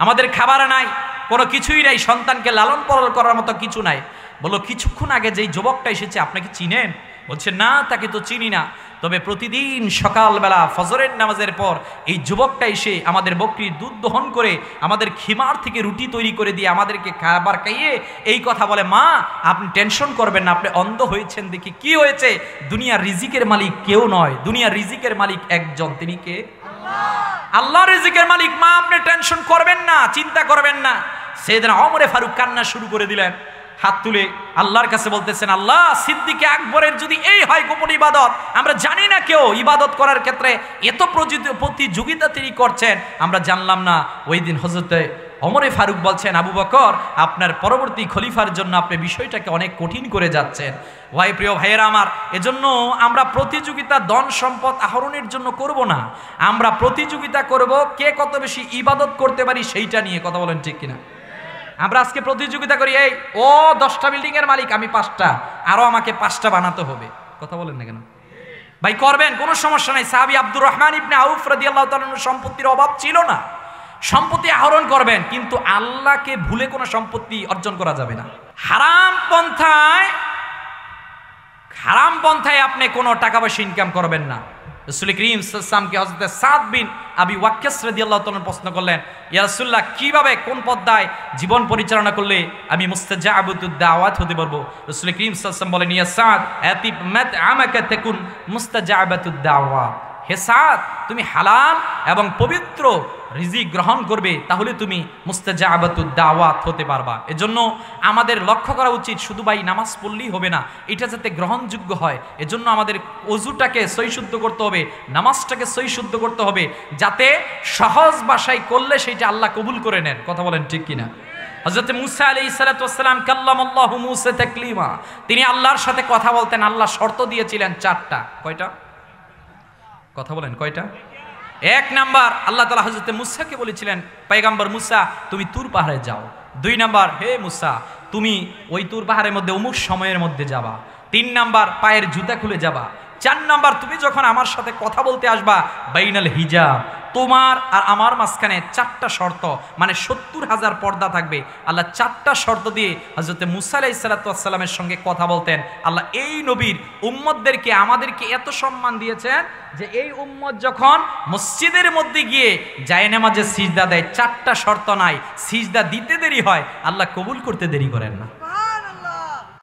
আমাদের খাবার নাই, কোনো কিছুই নাই, সন্তানকে লালন পালন করার মতো কিছু নাই। বললো কিছুক্ষণ আগে যেই যুবকটা এসেছে আপনাকে চিনেন? বলছে না, তাকে তো চিনি না, তবে প্রতিদিন সকালবেলা ফজরের নামাজের পর এই যুবকটা এসে আমাদের বকরির দুধ দহন করে আমাদের খিমার থেকে রুটি তৈরি করে দিয়ে আমাদেরকে খাবার খাইয়ে এই কথা বলে, মা আপনি টেনশন করবেন না, আপনি অন্ধ হয়েছেন দেখি। কি হয়েছে? দুনিয়ার রিজিকের মালিক কেউ নয়, দুনিয়ার রিজিকের মালিক একজন, তিনি কে? আল্লাহ রিজিকের মালিক। মা আপনি টেনশন করবেন না, চিন্তা করবেন না। সাইয়েদনা ওমরে ফারুক কান্না শুরু করে দিলেন। হাত তুলে আল্লাহর কাছে বলতেছেন, আল্লাহ সিদ্দিকে আকবরের যদি এই হয় গোপন ইবাদত, আমরা জানি না কেউ ইবাদত করার ক্ষেত্রে এত প্রতিযোগিতা তিনি করছেন, আমরা জানলাম না। ওই দিন হযরতে ওমরে ফারুক বলছেন, আবু বকর আপনার পরবর্তী খলিফার জন্য আপনি বিষয়টাকে অনেক কঠিন করে যাচ্ছেন। ভাই প্রিয় ভাইয়েরা আমার, এজন্য আমরা প্রতিযোগিতা ধন সম্পদ আহরণের জন্য করব না, আমরা প্রতিযোগিতা করব কে কত বেশি ইবাদত করতে পারি সেইটা নিয়ে। কথা বলেন ঠিক কিনা? আমরা আজকে প্রতিযোগিতা করি, এই ও 10টা বিল্ডিং এর মালিক, আমি 5টা, আরো আমাকে 5টা বানাতে হবে। কথা বলেন না কেন ভাই? করবেন, কোনো সমস্যা নাই। সাহাবী আব্দুর রহমান ইবনে আউফ রাদিয়াল্লাহু তাআলা সম্পত্তির অভাব ছিল না, সম্পত্তি আহরণ করবেন, কিন্তু আল্লাহকে ভুলে কোনো সম্পত্তি অর্জন করা যাবে না। হারাম পন্থায় আপনি কোনো টাকা পয়সা ইনকাম করবেন না। রাসূল করিম সাল্লাল্লাহু আলাইহি ওয়াসাল্লামকে হযরত সাদ বিন আবি ওয়াক্কাস রাদিয়াল্লাহু তাআলা প্রশ্ন করলেন, ইয়া রাসূলুল্লাহ কিভাবে কোন পদ্মায় জীবন পরিচালনা করলে আমি মুস্তাজাবাতুদ দাওয়াত হতে পারবো? রাসূল করিম সাল্লাল্লাহু আলাইহি ওয়াসাল্লাম বলেন, ইয়া সাদ আতিব মাত আমাকা তাকুন মুস্তাজাবাতুদ দাওয়াত। হে সাদ, তুমি হালাল এবং পবিত্র রিজিক গ্রহণ করবে, তাহলে তুমি মুস্তাজাবাতুদ দাওয়াত হতে পারবা। এজন্য আমাদের লক্ষ্য করা উচিত, শুধু ভাই নামাজ পড়লেই হবে না, এটা যাতে গ্রহণযোগ্য হয়। এজন্য আমাদের ওযুটাকে সহিশুদ্ধ করতে হবে, নামাজটাকে সহিশুদ্ধ করতে হবে, যাতে সহজ ভাষায় করলে সেটা আল্লাহ কবুল করে নেন। কথা বলেন ঠিক কিনা? হযরত মুসা আলাইহিস সালাতু ওয়াস সালাম কাল্লামাল্লাহু মুসা তাকলিমা, তিনি আল্লাহর সাথে কথা বলতেন। আল্লাহ শর্ত দিয়েছিলেন 4টা। কয়টা? কথা বলেন কয়টা? 1 নাম্বার, আল্লাহ তাআলা হযরত মুসাকে বলেছিলেন, পয়গম্বর মুসা তুমি তুর পাহাড়ে যাও। 2 নাম্বার, হে মুসা তুমি ওই তুর পাহাড়ের মধ্যে অমুক সময়ের মধ্যে যাবা। 3 নাম্বার, পায়ের জুতা খুলে যাবা। 4 নাম্বার, তুমি যখন আমার সাথে কথা বলতে আসবা, বাইনাল হিজাব, তোমার আর আমার মাঝখানে 4টা শর্ত, মানে 70,000 পর্দা থাকবে। আল্লাহ 4টা শর্ত দিয়ে হযরত মুসা আলাইহিস সালাতু ওয়াস সালামের সঙ্গে কথা বলতেন। আল্লাহ এই নবীর উম্মতদেরকে আমাদেরকে এত সম্মান দিয়েছেন যে এই উম্মত যখন মসজিদের মধ্যে গিয়ে জায়নামাজে সিজদা দেয়, 4টা শর্ত নাই, সিজদা দিতে দেরি হয়, আল্লাহ কবুল করতে দেরি করেন না।